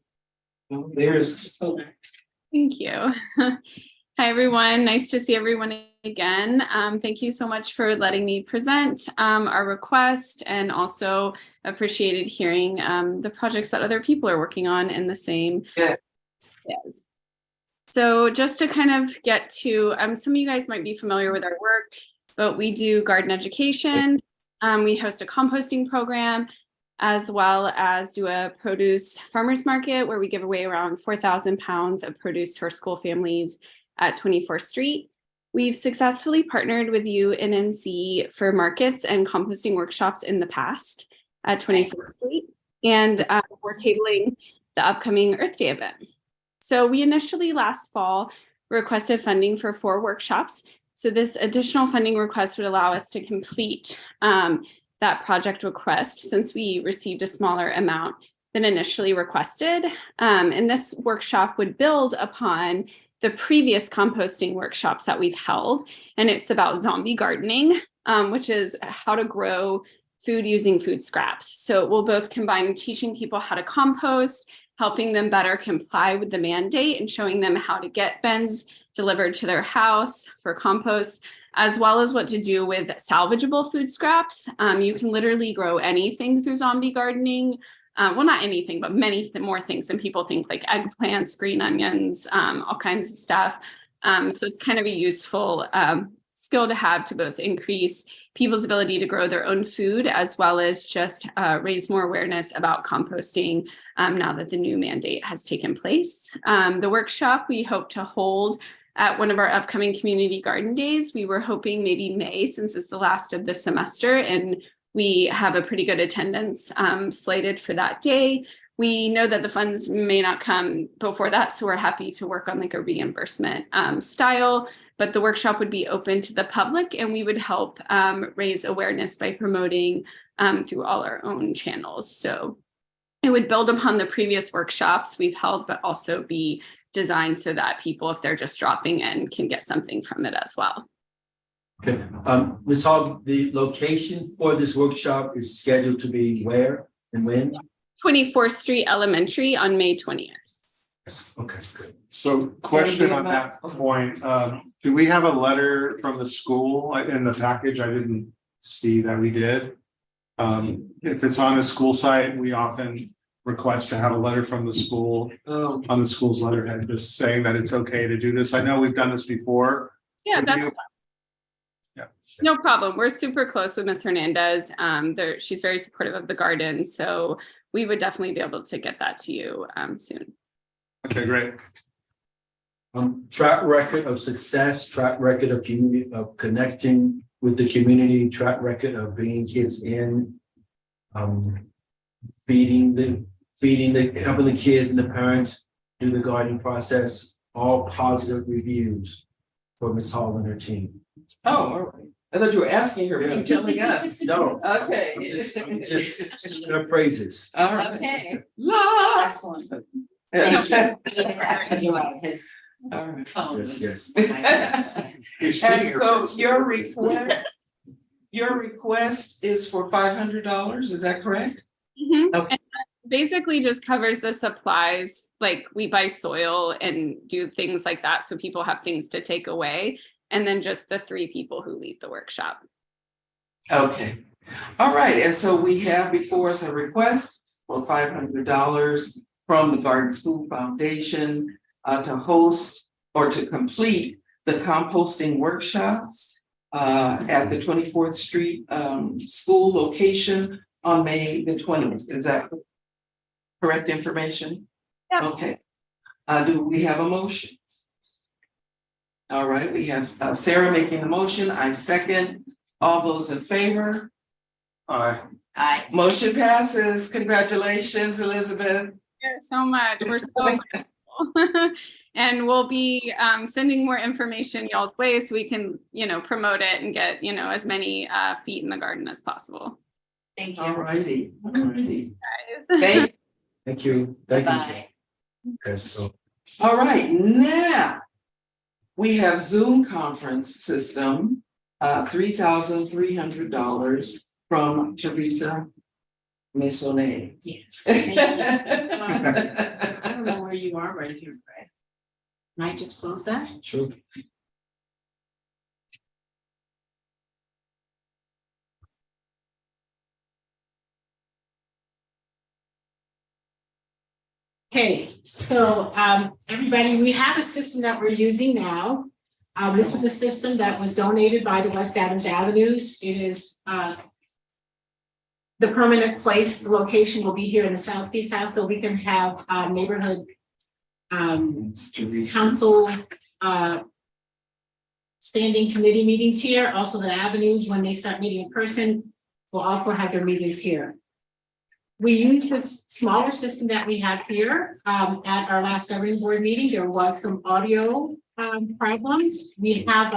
There's. Thank you. Hi, everyone. Nice to see everyone again. Thank you so much for letting me present our request, and also appreciated hearing the projects that other people are working on in the same. Yeah. Yes. So just to kind of get to, some of you guys might be familiar with our work, but we do garden education. We host a composting program, as well as do a produce farmers market where we give away around 4,000 pounds of produce to our school families at 24th Street. We've successfully partnered with UNNC for markets and composting workshops in the past at 24th Street, and we're tabling the upcoming Earth Day event. So we initially last fall requested funding for 4 workshops. So this additional funding request would allow us to complete that project request, since we received a smaller amount than initially requested. And this workshop would build upon the previous composting workshops that we've held. And it's about zombie gardening, which is how to grow food using food scraps. So it will both combine teaching people how to compost, helping them better comply with the mandate, and showing them how to get bins delivered to their house for compost, as well as what to do with salvageable food scraps. You can literally grow anything through zombie gardening. Well, not anything, but many more things than people think, like eggplants, green onions, all kinds of stuff. So it's kind of a useful skill to have to both increase people's ability to grow their own food, as well as just raise more awareness about composting now that the new mandate has taken place. The workshop we hope to hold at one of our upcoming community garden days. We were hoping maybe May, since it's the last of the semester, and we have a pretty good attendance slated for that day. We know that the funds may not come before that, so we're happy to work on like a reimbursement style, but the workshop would be open to the public, and we would help raise awareness by promoting through all our own channels. So it would build upon the previous workshops we've held, but also be designed so that people, if they're just dropping in, can get something from it as well. Okay, Ms. Hogg, the location for this workshop is scheduled to be where and when? 24th Street Elementary on May 20th. Yes, okay, good. So question on that point, do we have a letter from the school in the package? I didn't see that we did. If it's on a school site, we often request to have a letter from the school on the school's letterhead, just saying that it's okay to do this. I know we've done this before. Yeah, that's Yeah. no problem. We're super close with Ms. Hernandez. She's very supportive of the garden, so we would definitely be able to get that to you soon. Okay, great. Track record of success, track record of community, of connecting with the community, track record of bringing kids in, feeding the, helping the kids and the parents do the gardening process, all positive reviews for Ms. Hall and her team. Oh, all right. I thought you were asking her, but you're telling us. No. Okay. Just her praises. All right. Okay. La. Excellent. Yeah. His All right. tone Yes, was- yes. And so your request is for $500, is that correct? Mhm. Okay. And that basically just covers the supplies, like we buy soil and do things like that, so people have things to take away, and then just the 3 people who lead the workshop. Okay, all right, and so we have before us a request for $500 from the Garden School Foundation to host or to complete the composting workshops at the 24th Street school location on May the 20th. Is that correct information? Yeah. Okay. Do we have a motion? All right, we have Sarah making the motion. I second. All those in favor? Aye. Aye. Motion passes. Congratulations, Elizabeth. Thank you so much. We're so grateful. And we'll be sending more information y'all's way so we can, promote it and get, as many feet in the garden as possible. Thank you. All righty. All righty. Guys. Thank you. Thank you. Bye. Okay, so All right, now we have Zoom conference system, $3,300 from Teresa Maisonnet. Yes. I don't know where you are right here, Brad. Can I just close that? sure. Okay, so everybody, we have a system that we're using now. This was a system that was donated by the West Adams Avenues. It is the permanent place, the location will be here in the South Seaside, so we can have neighborhood council standing committee meetings here. Also the avenues, when they start meeting in person, will also have their meetings here. We use this smaller system that we have here at our last governing board meeting. There was some audio problems. We have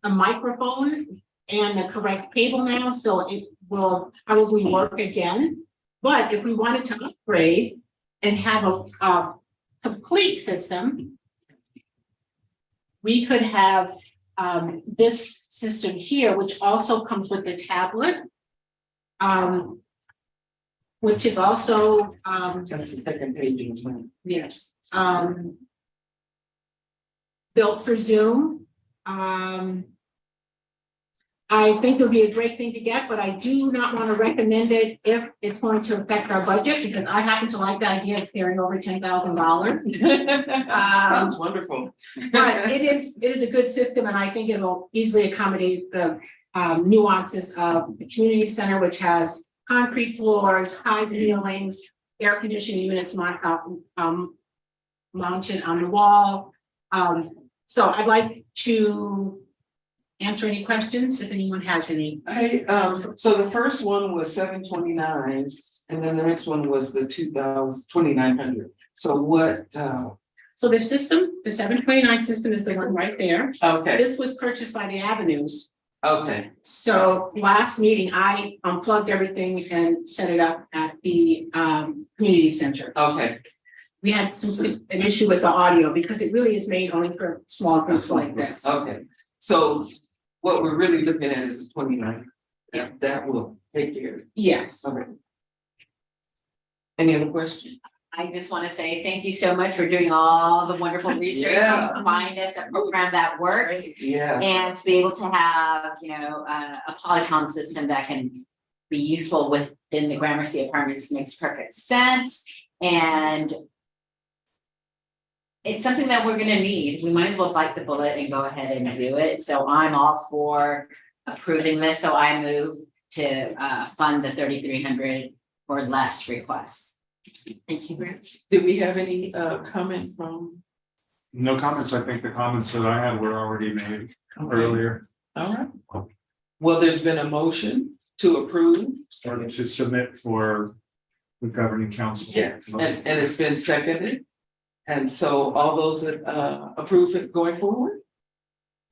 a microphone and the correct cable now, so it will probably work again. But if we wanted to upgrade and have a complete system, we could have this system here, which also comes with the tablet. Which is also That's the second page. yes, built for Zoom. I think it would be a great thing to get, but I do not want to recommend it if it's going to affect our budget, because I happen to like the idea of carrying over $10,000. Sounds wonderful. But it is a good system, and I think it will easily accommodate the nuances of the community center, which has concrete floors, high ceilings, air conditioning units mounted on the wall. So I'd like to answer any questions if anyone has any. So the first one was $729, and then the next one was the $2,900. So what? So the system, the 729 system is the one right there. Okay. This was purchased by the Avenues. Okay, So last meeting, I unplugged everything and set it up at the community center. okay. We had an issue with the audio because it really is made only for small groups like this. Okay, so what we're really looking at is the 29th. Yeah. That will take care of it. Yes. Okay. Any other questions? I just want to say thank you so much for doing all the wonderful research Yeah. and find us a program that works. Yeah, And to be able to have, you know, a Polycom system that can be useful within the Gramercy apartments makes perfect sense. And it's something that we're gonna need. We might as well bite the bullet and go ahead and do it. So I'm all for approving this. So I move to fund the 3,300 or less requests. Thank you, Bruce. did we have any comments from? No comments. I think the comments that I had were already made earlier. All right. Well, there's been a motion to approve. Starting to submit for the governing council. Yes, and it's been seconded. And so all those that approve it going forward?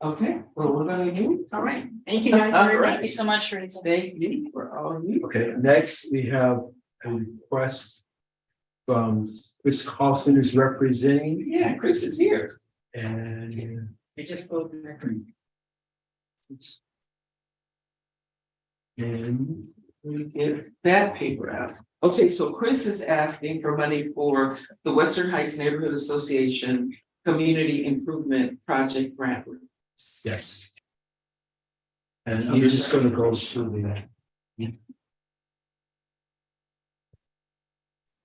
Okay, well, we're gonna do. All right. Thank you guys All very right. much. Thank you so much, Teresa. Thank you for all you. Okay, next we have a request from Chris Carlson is representing Yeah, Chris is here. and. I just voted. And Let me get that paper out. Okay, so Chris is asking for money for the Western Heights Neighborhood Association Community Improvement Project Grant. yes. And I'm just gonna go through the.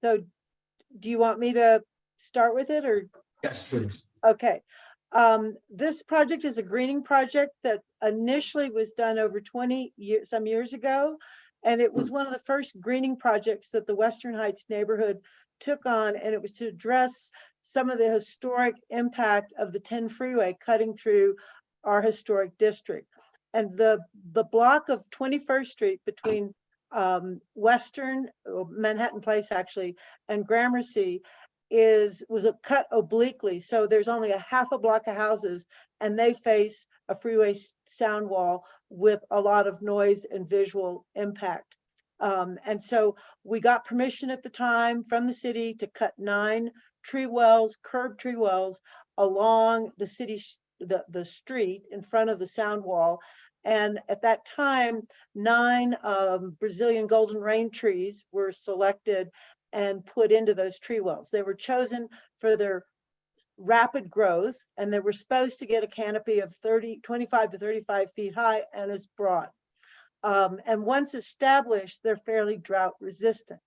So do you want me to start with it or? Yes, please. Okay. This project is a greening project that initially was done over 20 years, some years ago. And it was one of the first greening projects that the Western Heights neighborhood took on. And it was to address some of the historic impact of the 10 freeway cutting through our historic district. And the block of 21st Street between Western, Manhattan Place actually, and Gramercy was cut obliquely. So there's only a half a block of houses and they face a freeway sound wall with a lot of noise and visual impact. And so we got permission at the time from the city to cut 9 tree wells, curb tree wells along the city's, the street in front of the sound wall. And at that time, 9 Brazilian golden rain trees were selected and put into those tree wells. They were chosen for their rapid growth, and they were supposed to get a canopy of 25 to 35 feet high and as broad. And once established, they're fairly drought resistant.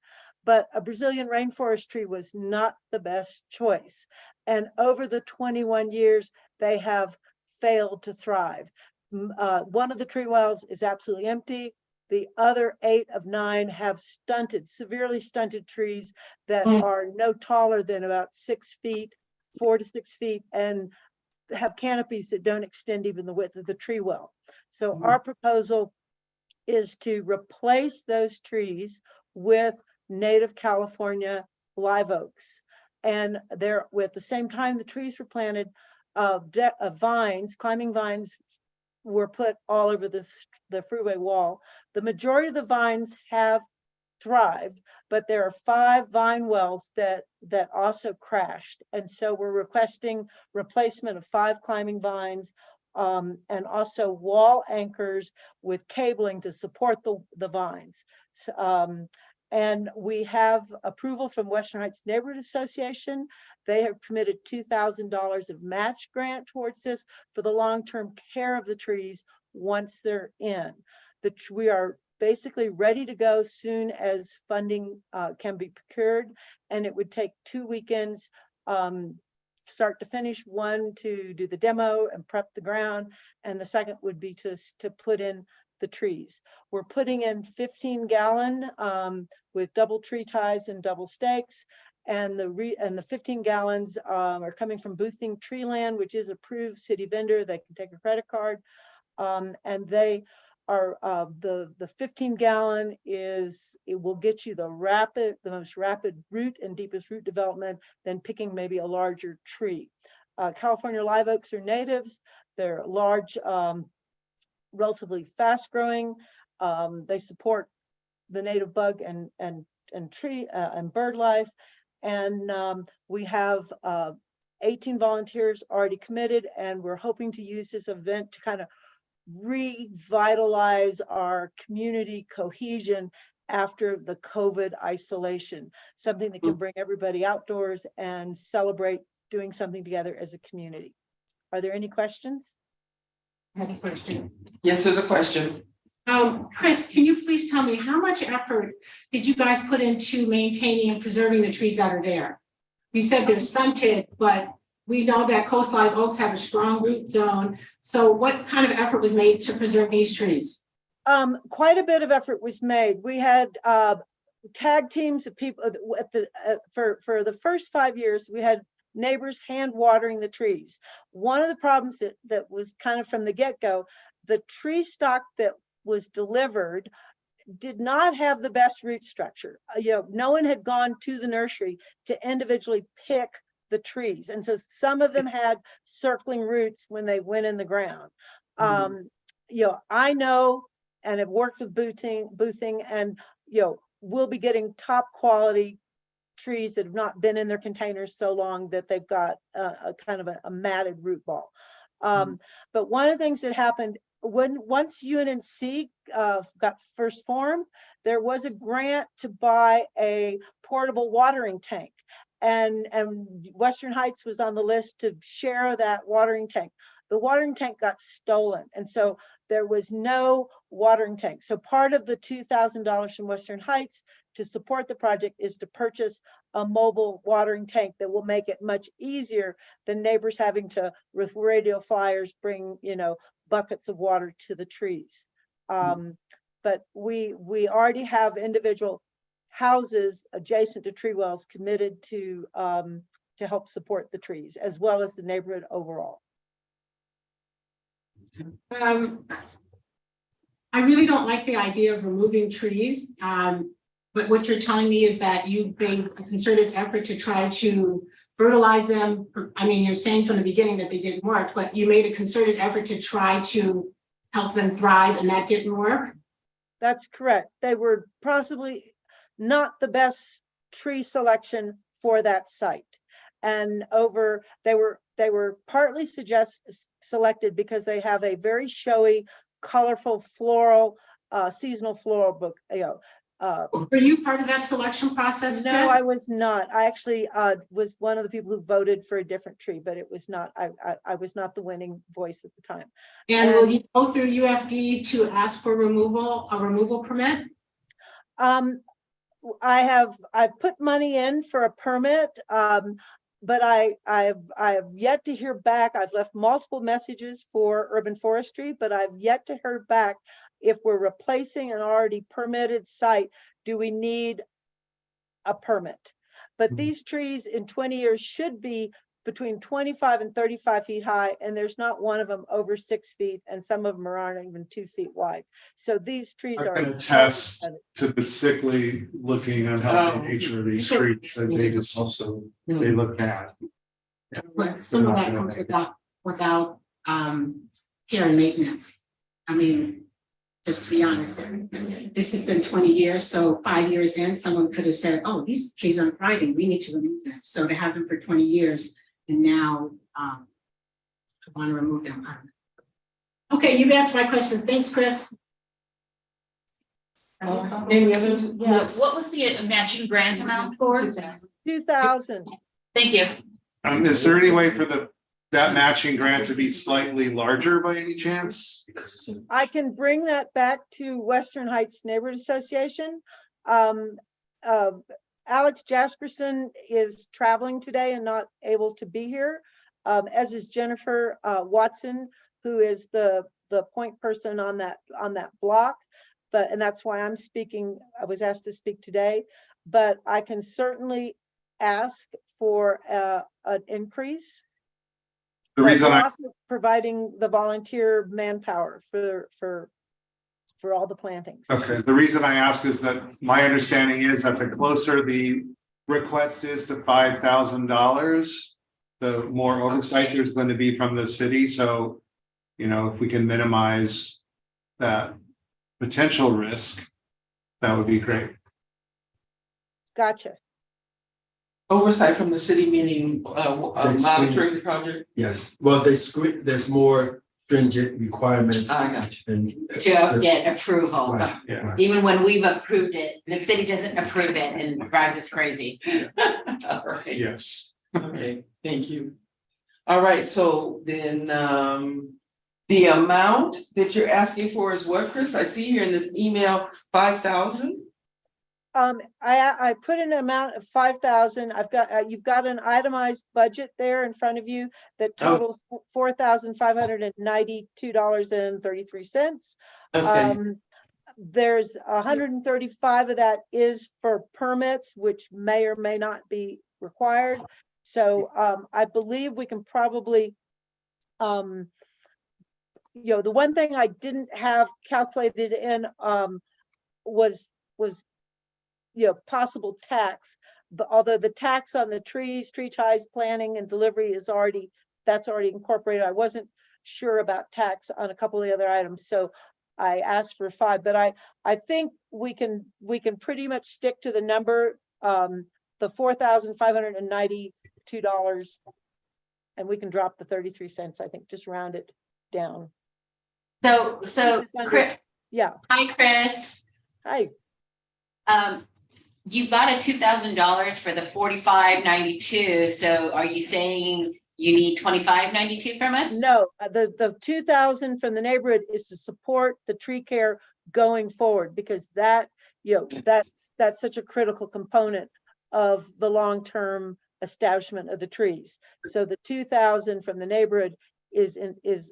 But a Brazilian rainforest tree was not the best choice. And over the 21 years, they have failed to thrive. One of the tree wells is absolutely empty. The other 8 of 9 have severely stunted trees that are no taller than about 6 feet, 4 to 6 feet, and have canopies that don't extend even the width of the tree well. So our proposal is to replace those trees with native California live oaks. And at the same time the trees were planted, vines, climbing vines were put all over the freeway wall. The majority of the vines have thrived, but there are 5 vine wells that also crashed. And so we're requesting replacement of 5 climbing vines and also wall anchors with cabling to support the vines. And we have approval from Western Heights Neighborhood Association. They have permitted $2,000 of match grant towards this for the long-term care of the trees once they're in. We are basically ready to go soon as funding can be procured, and it would take 2 weekends start to finish, one to do the demo and prep the ground, and the second would be to put in the trees. We're putting in 15-gallon with double tree ties and double stakes, and the 15 gallons are coming from Boothing Treeland, which is approved city vendor. They can take a credit card, and they are the 15-gallon it will get you the most rapid root and deepest root development than picking maybe a larger tree. California live oaks are natives. They're large relatively fast growing. They support the native bug and tree and bird life. And we have 18 volunteers already committed, and we're hoping to use this event to kind of revitalize our community cohesion after the COVID isolation, something that can bring everybody outdoors and celebrate doing something together as a community. Are there any questions? I have a question. Yes, there's a question. Chris, can you please tell me how much effort did you guys put into maintaining and preserving the trees that are there? You said they're stunted, but we know that coast live oaks have a strong root zone. So what kind of effort was made to preserve these trees? Quite a bit of effort was made. We had tag teams of people at for the first 5 years. We had neighbors hand watering the trees. One of the problems that was kind of from the get-go, the tree stock that was delivered did not have the best root structure. No one had gone to the nursery to individually pick the trees, and so some of them had circling roots when they went in the ground. I know and have worked with boothing, and we'll be getting top quality trees that have not been in their containers so long that they've got a kind of a matted root ball. But one of the things that happened once UNNC got first formed, there was a grant to buy a portable watering tank, and Western Heights was on the list to share that watering tank. The watering tank got stolen, and so there was no watering tank. So part of the $2,000 from Western Heights to support the project is to purchase a mobile watering tank that will make it much easier than neighbors having to, with radio flyers, bring buckets of water to the trees. But we already have individual houses adjacent to tree wells committed to help support the trees, as well as the neighborhood overall. I really don't like the idea of removing trees, but what you're telling me is that you made a concerted effort to try to fertilize them. I mean, you're saying from the beginning that they didn't work, but you made a concerted effort to try to help them thrive, and that didn't work? That's correct. They were possibly not the best tree selection for that site. And they were partly selected because they have a very showy, colorful floral, seasonal floral book. Were you part of that selection process, No, Chris? I was not. I actually was one of the people who voted for a different tree, but it was not. I was not the winning voice at the time. And will you go through UFD to ask for a removal permit? I put money in for a permit, but I have yet to hear back. I've left multiple messages for urban forestry, but I've yet to hear back if we're replacing an already permitted site. Do we need a permit? But these trees in 20 years should be between 25 and 35 feet high, and there's not one of them over 6 feet, and some of them aren't even 2 feet wide. So these trees I are. can attest to the sickly looking unhealthy nature of these trees, and they just also, they look bad. But some of that comes without care and maintenance. I mean, just to be honest, this has been 20 years, so 5 years in, someone could have said, oh, these trees aren't thriving, we need to remove them. So to have them for 20 years and now to want to remove them. Okay, you've answered my questions. Thanks, Chris. Any other? Yeah, what was the matching grant amount for? 2,000. Thank you. Is there any way for that matching grant to be slightly larger by any chance? I can bring that back to Western Heights Neighborhood Association. Alex Jasperson is traveling today and not able to be here, as is Jennifer Watson, who is the point person on that block. And that's why I'm speaking. I was asked to speak today, but I can certainly ask for an increase. The reason I'm also providing the volunteer manpower for all the plantings. Okay, the reason I ask is that my understanding is that the closer the request is to $5,000, the more oversight there's going to be from the city. So, if we can minimize that potential risk, that would be great. Gotcha. Oversight from the city, meaning They screen- monitoring the project. Yes, well, there's more stringent requirements I got you. and. To get approval. Right, Yeah. right. Even when we've approved it, the city doesn't approve it and drives us crazy. All right. Yes. Okay, thank you. All right, so then, the amount that you're asking for is what, Chris? I see here in this email, 5,000. I put an amount of 5,000. I've got, you've got an itemized budget there in front of you that totals $4,592.33. Okay, There's 135 of that is for permits, which may or may not be required. So I believe we can probably, the one thing I didn't have calculated in was possible tax, but although the tax on the trees, tree ties, planting and delivery is already incorporated. I wasn't sure about tax on a couple of the other items, so I asked for 5, but I think we can pretty much stick to the number, the $4,592, and we can drop the 33 cents. I think just round it down. So Chris, Yeah. hi, Chris. Hi. You got a $2,000 for the 4592. So are you saying you need 2592 from us? No, the 2,000 from the neighborhood is to support the tree care going forward, because that, that's such a critical component of the long-term establishment of the trees. So the 2,000 from the neighborhood is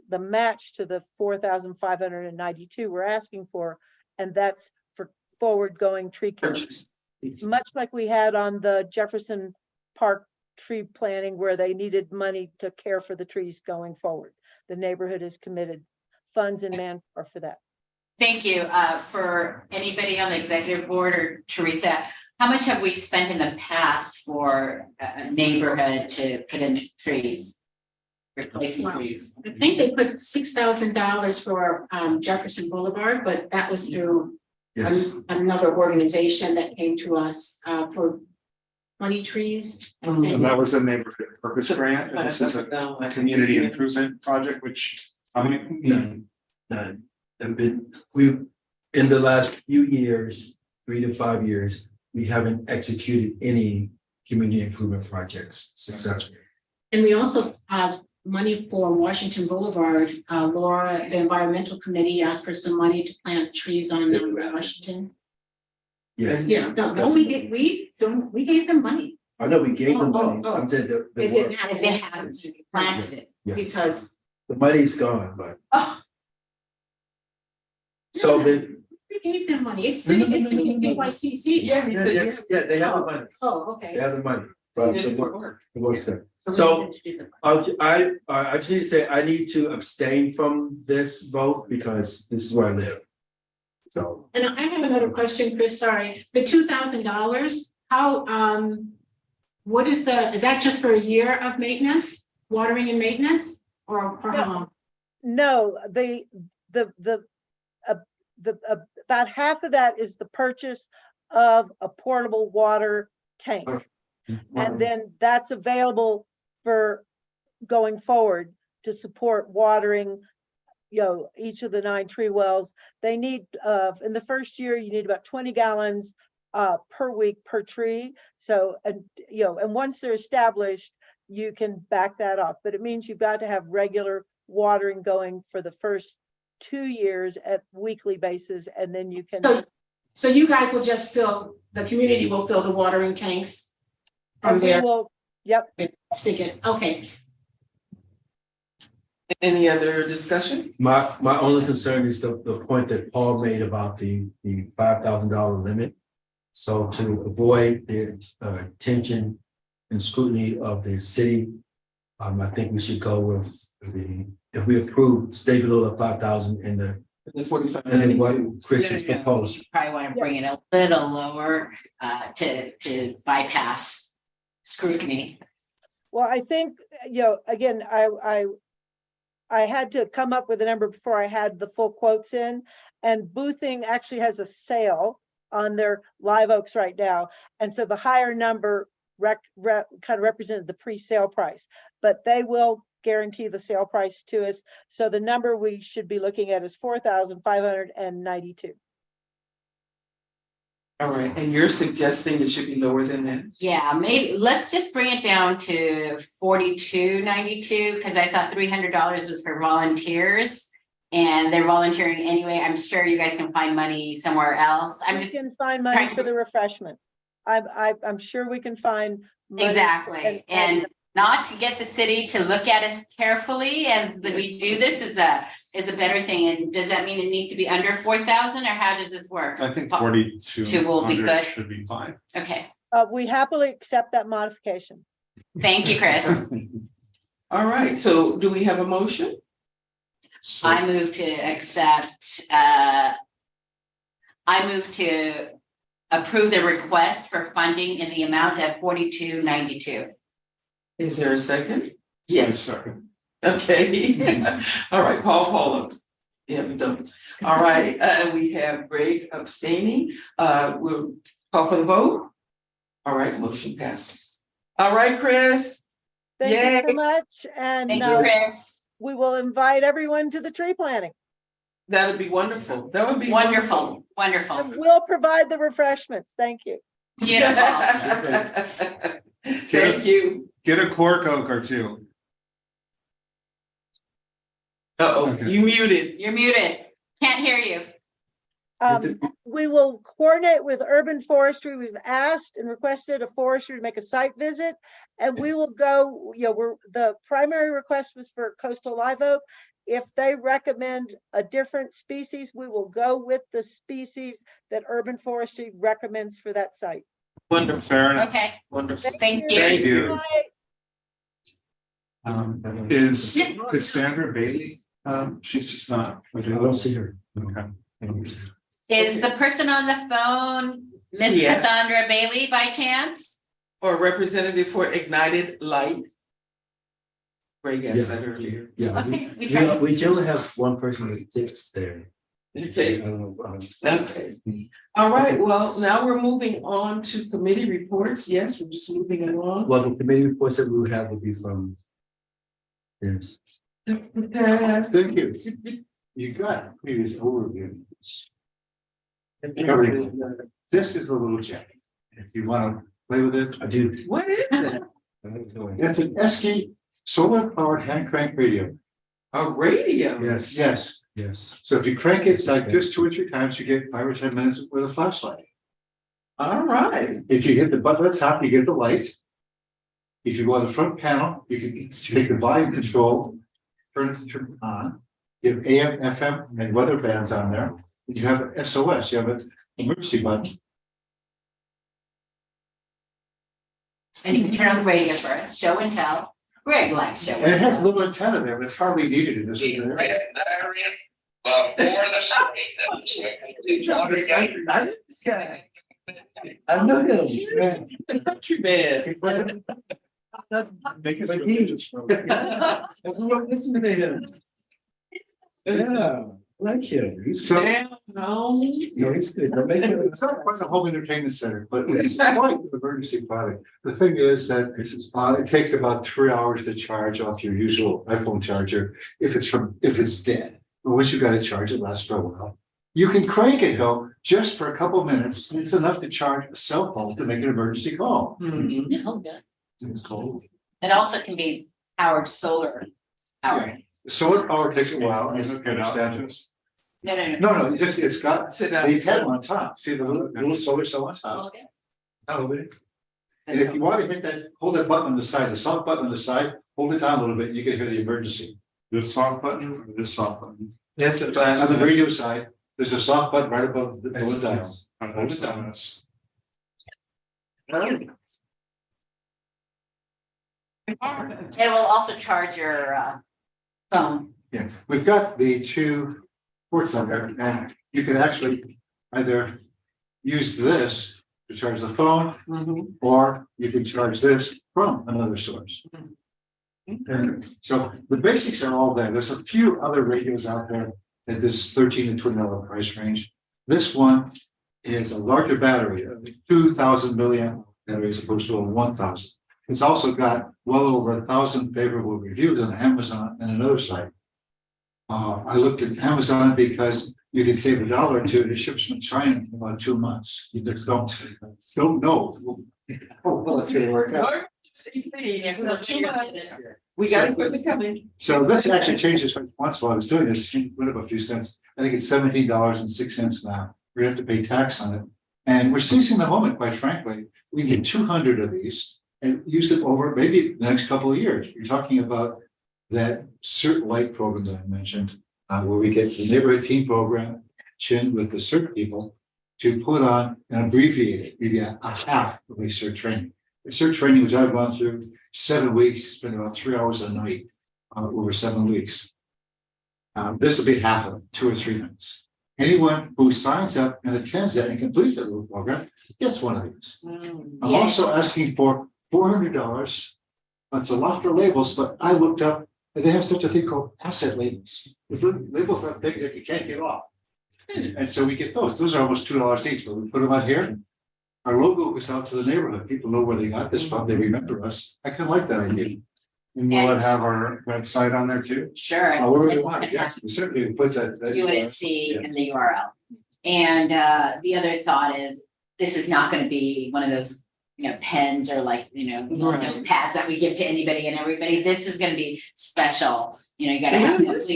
the match to the 4,592 we're asking for, and that's for forward-going tree care. Much like we had on the Jefferson Park tree planting, where they needed money to care for the trees going forward. The neighborhood is committed funds and manpower for that. Thank you. For anybody on the executive board or Teresa, how much have we spent in the past for a neighborhood to put in trees? Replacing trees? I think they put $6,000 for Jefferson Boulevard, but that was through Yes, another organization that came to us for 20 trees. I think. And that was a neighborhood purpose grant, and this is a community improvement project, which, how many? none. In the last few years, 3 to 5 years, we haven't executed any community improvement projects successfully. And we also have money for Washington Boulevard. Laura, the environmental committee asked for some money to plant trees on Washington. Yes, Yeah, no, we gave them money. I know we gave them money. Oh. I'm saying They didn't have, They haven't planted it. Yes. because. The money's gone, but Oh. so No, we gave them money. It's city, it's No. KYCC. Yeah, he said yes. they have the money. Oh, okay. They have the money. It So did work. It works there. we So didn't do them. I just need to say, I need to abstain from this vote because this is where I live. So, And I have another question, Chris, sorry. The $2,000, how, what is that just for a year of maintenance, watering and maintenance, or for how long? No, the about half of that is the purchase of a portable water tank. And then that's available for going forward to support watering, each of the 9 tree wells. They need, in the first year, you need about 20 gallons per week per tree. So, and once they're established, you can back that off, but it means you've got to have regular watering going for the first 2 years at weekly basis, and then you can. So you guys will just the community will fill the watering tanks from And we there. will, yep. Spigot, okay. Any other discussion? my only concern is the point that Paul made about the $5,000 limit. So to avoid the attention and scrutiny of the city, I think we should go with if we approve, stay below the 5,000 in the, The 45. and then what Chris has No, proposed. you probably want to bring it a little lower to bypass scrutiny. Well, I think, again, I had to come up with a number before I had the full quotes in. And boothing actually has a sale on their live oaks right now. And so the higher number kind of represented the pre-sale price, but they will guarantee the sale price to us. So the number we should be looking at is $4,592. All right, and you're suggesting it should be lower than that? Yeah, maybe, let's just bring it down to $42.92, because I saw $300 was for volunteers. And they're volunteering anyway. I'm sure you guys can find money somewhere else. I'm We just can find money trying for the refreshment. I'm sure we can find money. exactly, and not to get the city to look at us carefully as we do this is a better thing. And does that mean it needs to be under 4,000, or how does this work? I think 42 Two will be good. should be fine. Okay, We happily accept that modification. thank you, Chris. All right, so do we have a motion? I move to accept, I move to approve the request for funding in the amount of $42.92. Is there a second? Yes, sir. Okay, all right, Paula. Yeah, we don't. All right, we have Greg abstaining. We'll call for the vote. All right, motion passes. All right, Chris. Thank you Yay. so much. And Thank you, Chris. we will invite everyone to the tree planting. That would be wonderful. That would be Wonderful, wonderful. And we'll provide the refreshments. Thank you. Beautiful. Thank you. Get a cork oak or two. Uh-oh, Okay. you muted. You're muted. Can't hear you. We will coordinate with urban forestry. We've asked and requested a forester to make a site visit, and we will go, the primary request was for coastal live oak. If they recommend a different species, we will go with the species that urban forestry recommends for that site. Wonderful. Fair enough. Okay, Wonderful. thank you. Thank you. Bye. Is Cassandra Bailey? She's just not. I don't see her. Okay. Is the person on the phone Miss Yeah. Cassandra Bailey by chance? Or representative for Ignited Light. Greg Yeah. asked that earlier. Yeah, Okay, we tried. we can only have one person that sits there. I Okay, don't know. okay. All right, well, now we're moving on to committee reports. Yes, we're just moving along. Well, the committee reports that we would have would be from. Yes. Thank you. You got previous overview. This is the little jack. If you want to play with it. I do. What is it? It's an Esky solar powered hand crank radio. A radio? Yes. Yes. Yes. So if you crank it like just 2 or 3 times, you get 5 or 10 minutes with a flashlight. All right. If you hit the button at the top, you get the light. If you go on the front panel, you can take the volume control, turn it on. You have AM, FM, and weather bands on there. You have an SOS, you have an emergency button. And you can turn on the radio for us, show and tell. Greg likes show And it and has a tell. little antenna there, but it's hardly needed in this. I know him. Country man. Make us But religious from it. Everyone listen to him. Yeah, like him. He's So- Damn, no. no, he's good. Don't make him. It's not quite a home entertainment center, but it's quite an emergency product. The thing is that it takes about 3 hours to charge off your usual iPhone charger if it's dead. But once you got to charge, it lasts for a while. You can crank it though, just for a couple of minutes. It's enough to charge a cell phone to make an emergency call. Mhm. It's cold. It also can be powered solar powered. Solar power takes a while. I understand. No. No, it's got Sit down. the head on top. See the little solar cell on top. Okay. Oh, really? And if you want to hit that, hold that button on the side, the soft button on the side, hold it down a little bit, you can hear the emergency. This soft button or this soft button? That's the On last. the radio side, there's a soft button right above the Yes, dial. yes. Hold it down. It will also charge your phone. Yeah, we've got the 2 ports on there, and you can actually either use this to charge the phone, Mhm. or you can charge this from another source. And so the basics are all there. There's a few other radios out there at this $13 to $20 price range. This one is a larger battery, a 2,000 milliamp battery as opposed to a 1,000. It's also got well over 1,000 favorable reviews on Amazon and another site. I looked at Amazon because you can save $1 or $2 and it ships from China in about 2 months. You just don't know. Oh, well, it's gonna work out. We got equipment coming. So this actually changes from once while I was doing this, it went up a few cents. I think it's $17.06 now. We have to pay tax on it. And we're seizing the moment, quite frankly. We get 200 of these and use them over maybe the next couple of years. You're talking about that CERT Light program that I mentioned, where we get the neighborhood team program, chin with the CERT people to put on and abbreviate it, maybe a half of a CERT training. The CERT training, which I've gone through 7 weeks, spent about 3 hours a night over 7 weeks. This will be half of it, 2 or 3 minutes. Anyone who signs up and attends that and completes that little program gets one of these. I'm also asking for $400. That's a lot for labels, but I looked up and they have such a thing called asset labels. The labels that big that you can't get off. And so we get those. Those are almost $2 each, but we put them out here. Our logo goes out to the neighborhood. People know where they got this from. They remember us. I kind of like that idea. And will it have our website on there too? Sure. However we want, yes, we certainly put that. UNNC and the URL. And the other thought is, this is not gonna be one of those, pens or like, notepads that we give to anybody and everybody. This is gonna be special. You gotta have. It is.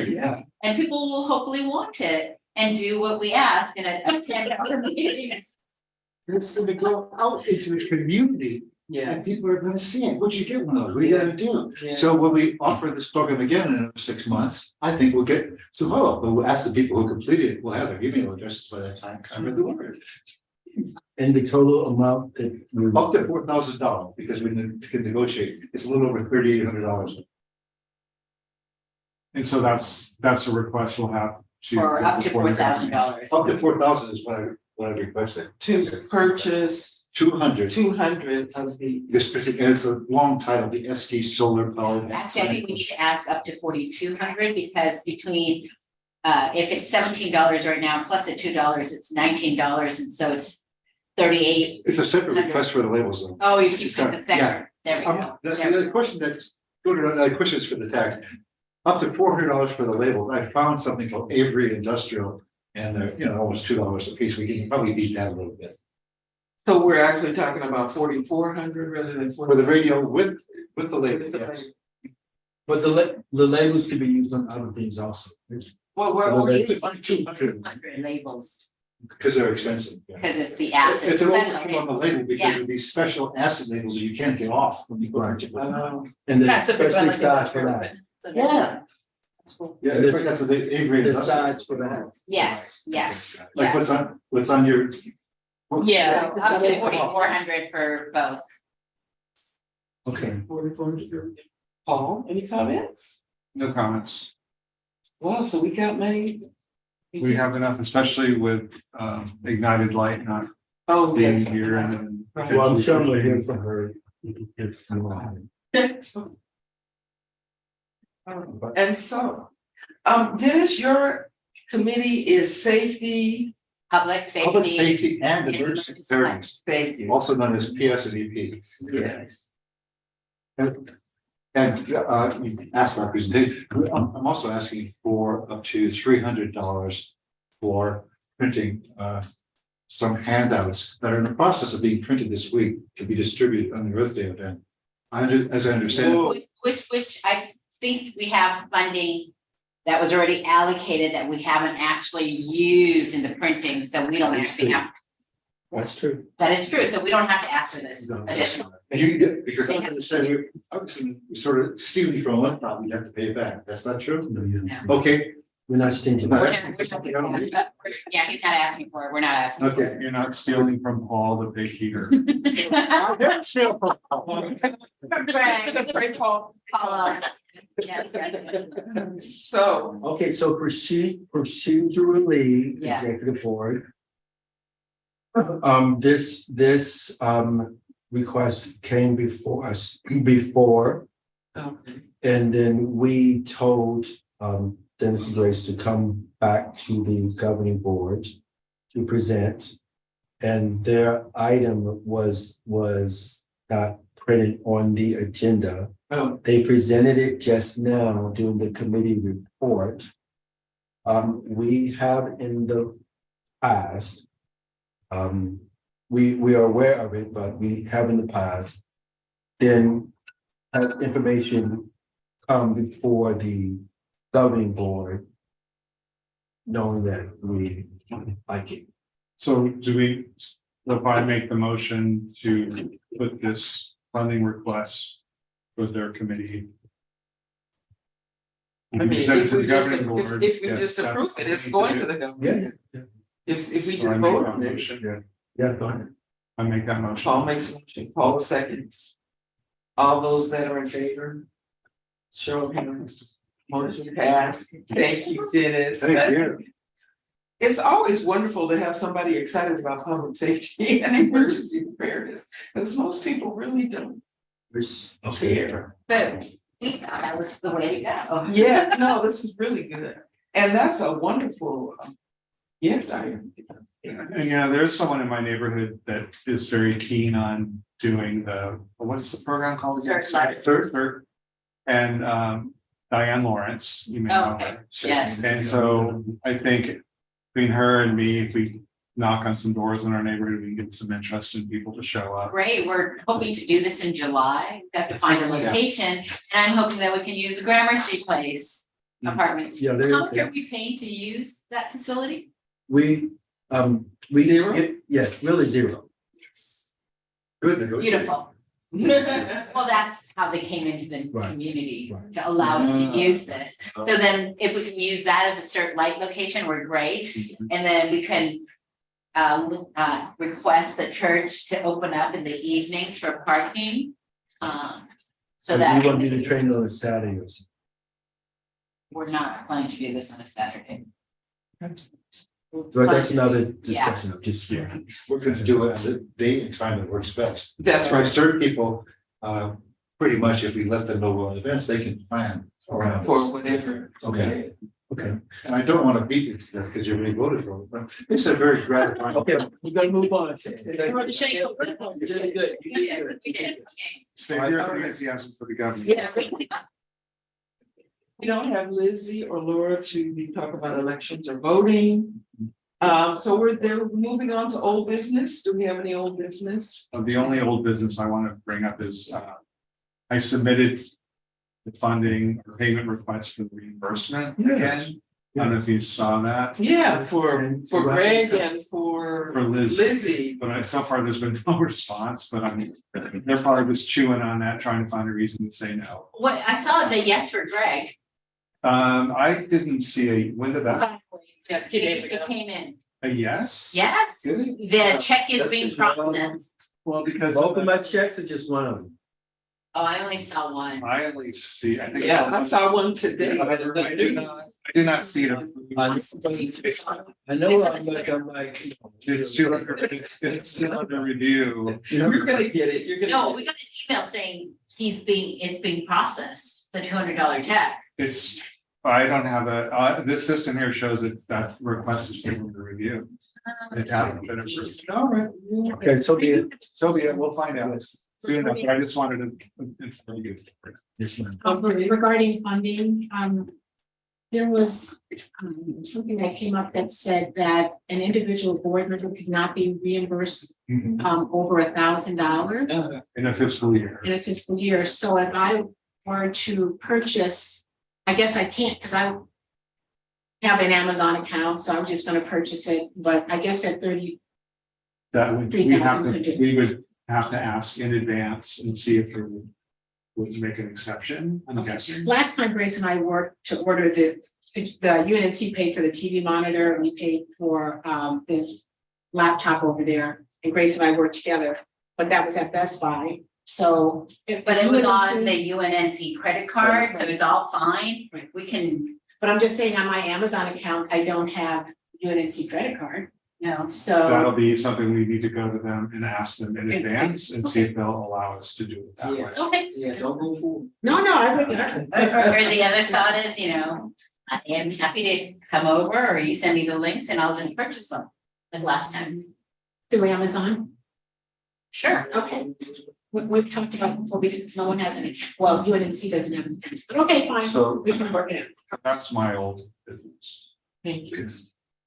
Yeah. And people will hopefully want it and do what we ask and attend our meetings. It's going to go out into the community. Yeah. And people are gonna see it. What you get one of those, we gotta do. Yeah. So when we offer this program again in another 6 months, I think we'll get some follow-up, but we'll ask the people who completed it, we'll have their email addresses by that time, cover the word. And the total amount that we. Up to $4,000, because we can negotiate, it's a little over $3,800. And so that's a request we'll have. For up to $4,000. Up to 4,000 is what I requested. To purchase 200. 200 of the. This particular, it's a long title, the ST solar powered. Actually, I think we need to ask up to 4,200 because between, if it's $17 right now, plus at $2, it's $19, and so it's 38. It's a separate request for the labels though. Oh, you keep saying the Yeah. second, there we go. That's the other question that's, the question is for the tax. Up to $400 for the label. I found something called Avery Industrial and they're, almost $2 a piece. We can probably beat that a little bit. So we're actually talking about 4,400 rather than For the radio with the label, yes. But the labels can be used on other things also. Well, we're Well, only they- using 200 labels Because they're expensive. Yeah. because it's the acid. It's an old special thing on the label because of these special acid labels that you can't get off when you go into. And the That's a bit especially like size a- for that. Yeah. Yeah, that's the Avery The Industrial. size for that. Yes, Like yes. what's on your. Yeah. So up to 4,400 for both. Okay. 4,400. Paul, any comments? No comments. Wow, so we got money. We have enough, especially with ignited light not Oh, being yes. here and then. Well, I'm sure we'll hear from her. It's more. And so, Dennis, your committee is safety. Public safety. Public safety and and emergency emergency preparedness, Thank you. also known as PS and EP. Yes. And you asked my presentation, I'm also asking for up to $300 for printing some handouts that are in the process of being printed this week to be distributed on the Earth Day event. As I understand it, Which I think we have funding that was already allocated that we haven't actually used in the printing, so we don't actually have, That's true. that is true, so we don't have to ask for this additional. you get, because I understand you, obviously, you sort of stealing from one problem, you have to pay it back. That's not true? No, you No. Okay. We're not stingy. But- Yeah, he's not asking for it, we're not asking. for Okay. You're not stealing from Paul the big heater. it. I never steal from Greg, Paul. Paula. Yes, yes. So, Okay, so procedurally, Yeah. executive board. This request came before us before Okay. And then we told Dennis and Grace to come back to the governing board to present. And their item was not printed on the agenda. Oh, They presented it just now during the committee report. We have in the past, we are aware of it, but we have in the past, then have information come before the governing board, knowing that we like it. So if I make the motion to put this funding request with their committee. I mean, present it if to we the just, governing board, if we yes, just approve that's it, it's what we going need to do. the government. Yeah, If we So just I make vote that on it. motion. yeah, go ahead. I make that motion. Paul makes a motion, Paul seconds. All those that are in favor? Show of hands. Motion passed. Thank you, Dennis. Thank you. It's always wonderful to have somebody excited about public safety and emergency preparedness, because most people really don't Okay. care. But we thought that was the way to go. Yeah, no, this is really good. And that's a wonderful gift item. And you know, there's someone in my neighborhood that is very keen on doing what's the program called again? CERT. And Diane Lawrence, you may know Okay, her. yes. And so I think between her and me, if we knock on some doors in our neighborhood, we can get some interest in people to show up. Great, we're hoping to do this in July, we have to find a location, and I'm hoping that we can use the Gramercy Place apartments. Yeah, How much are we paying to use that facility? We Zero? Yes, really zero. It's Good negotiation. beautiful. Well, that's how they came into the Right, community, right. to allow us to use this. So then if we can use that as a certain light location, we're great. And then we can request the church to open up in the evenings for parking. So that. We want to do the training on a Saturday or something. We're not planning to do this on a Saturday. But that's another discussion, of just, yeah. We're going to do it at a date and time that works best. That's Right, right, certain people, pretty much if we let them know well in advance, they can plan around. for us. whatever. Okay. Okay, And I don't want to beat you to death because you already voted for it, but it's a very gratifying. okay, we're gonna move on. Shake. Really good. We did, okay. Save your enthusiasm for the government. Yeah. We don't have Lizzie or Laura to talk about elections or voting. So we're moving on to old business. Do we have any old business? The only old business I want to bring up is, I submitted the funding or payment request for the reimbursement again. I don't know if you saw that. Yeah, for Greg and For for Liz. Lizzie. But so far, there's been no response, but I mean, they're probably just chewing on that, trying to find a reason to say no. What, I saw the yes for Greg. I didn't see when did that, Yeah, a few days It ago. came in, a yes? yes, Did it? the check is That's being just one. processed. Well, because Both of my checks or just one of them? Oh, I only saw one. I at least see, I think. Yeah, I saw one today. I do not see it. I know, I'm like. It's still under, it's still under review. You're gonna get it, you're gonna. No, get we got an email saying it's being processed, the $200 check. It's, I don't have a, this system here shows that request is still under review. It hasn't been approved. All right. Okay, so be it. So be it, we'll find out soon enough, but I just wanted to inform you. Yes, ma'am. Regarding funding, there was something that came up that said that an individual board member could not be reimbursed over $1,000 In a fiscal year. in a fiscal year. So if I were to purchase, I guess I can't because I have an Amazon account, so I'm just gonna purchase it, but I guess at 30, That would, we 3,000 could do. we would have to ask in advance and see if there would make an exception, I'm guessing. last time Grace and I worked to order the UNNC paid for the TV monitor, and we paid for the laptop over there, and Grace and I worked together, but that was at Best Buy, so. But it was on the UNNC credit card, so it's all fine. Right. We can, But I'm just saying on my Amazon account, I don't have UNNC credit card. So. That'll be something we need to go to them and ask them in advance and see if they'll allow us to do it that way. Yes. Okay. Yeah, don't go forward. No, I wouldn't. Or the other thought is, I am happy to come over or you send me the links and I'll just purchase them like last time. Through Amazon? Sure. Okay. We've talked about before, no one has any, well, UNNC doesn't have any, but okay, fine, So- we can work it out. That's my old business. Thank you.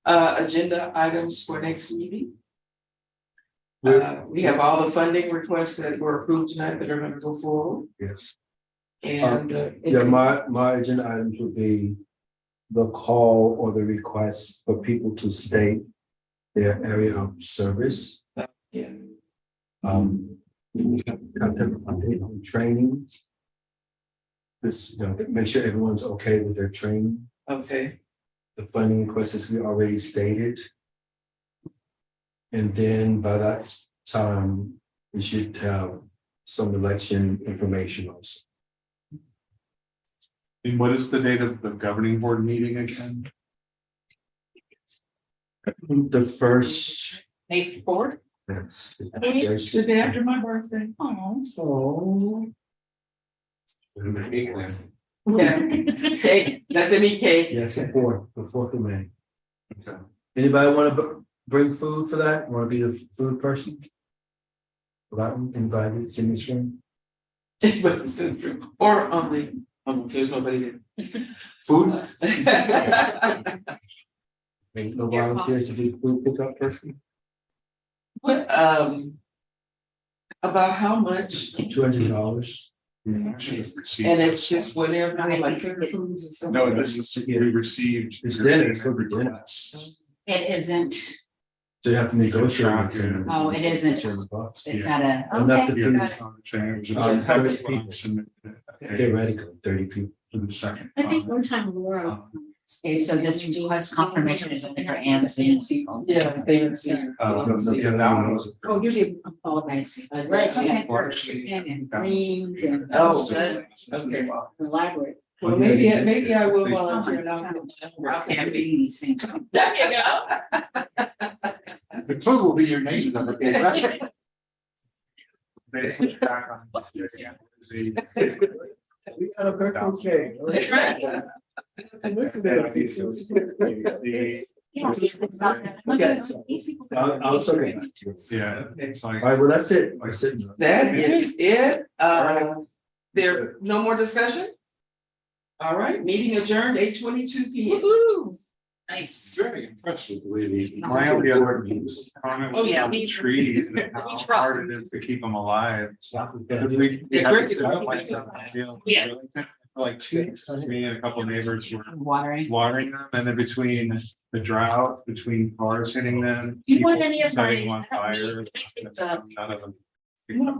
Agenda items for next meeting. We have all the funding requests that were approved tonight that are gonna go forward. Yes. And. Yeah, my agenda items would be the call or the request for people to state their area of service. Yeah. Content update on training. Just, make sure everyone's okay with their training. Okay, The funding requests as we already stated. And then by that time, we should have some election information also. And what is the date of the governing board meeting again? The first. May 4th? That's. it's the day after my birthday. Oh. Yeah, cake, let them eat cake. Yes, the 4th of May. Okay. Anybody want to bring food for that? Want to be the food person? That one, anybody that's in this room? Or there's nobody Food? there. No volunteers to be food pickup person? What, about how much? $200. And it's just whatever, like finger foods and stuff. No, this is, we received. It's dinner, it's gonna be dinner. It isn't, So you have to negotiate with them. Oh, it isn't. $200. it's not a. Enough to okay, feed got it. 30 people. Theoretically, 30 people. For the second. I think one time Laura. Okay, so this request confirmation is only for Amazon. Yeah, they would see. Yeah, that one was. Oh, usually I'm called nice, right, Okay. and greens and. Oh, good. Okay. Elaborate. Well, maybe I will volunteer now. Okay, I'm reading these things. There you go. The food will be your names on the page, right? They pushed back on. We got a birthday cake. That's right. Listen to us. Yeah, it's not that- Okay, so These people- I'll circle back to you. Yeah, it's like. All right, well, that's it. That's it. That is it. There, no more discussion? All right, meeting adjourned 8:22 p.m. Nice. Very impressed with the way they. My only other comment Oh, was yeah, on the me- trees and me how truck. hard it is to keep them alive. Yeah, Yeah. crickets. Yeah. Like me and a couple of neighbors were Watering. them, and then between the drought, between cars hitting them. You want people any of setting my- on fire. I think the- None of them. Well,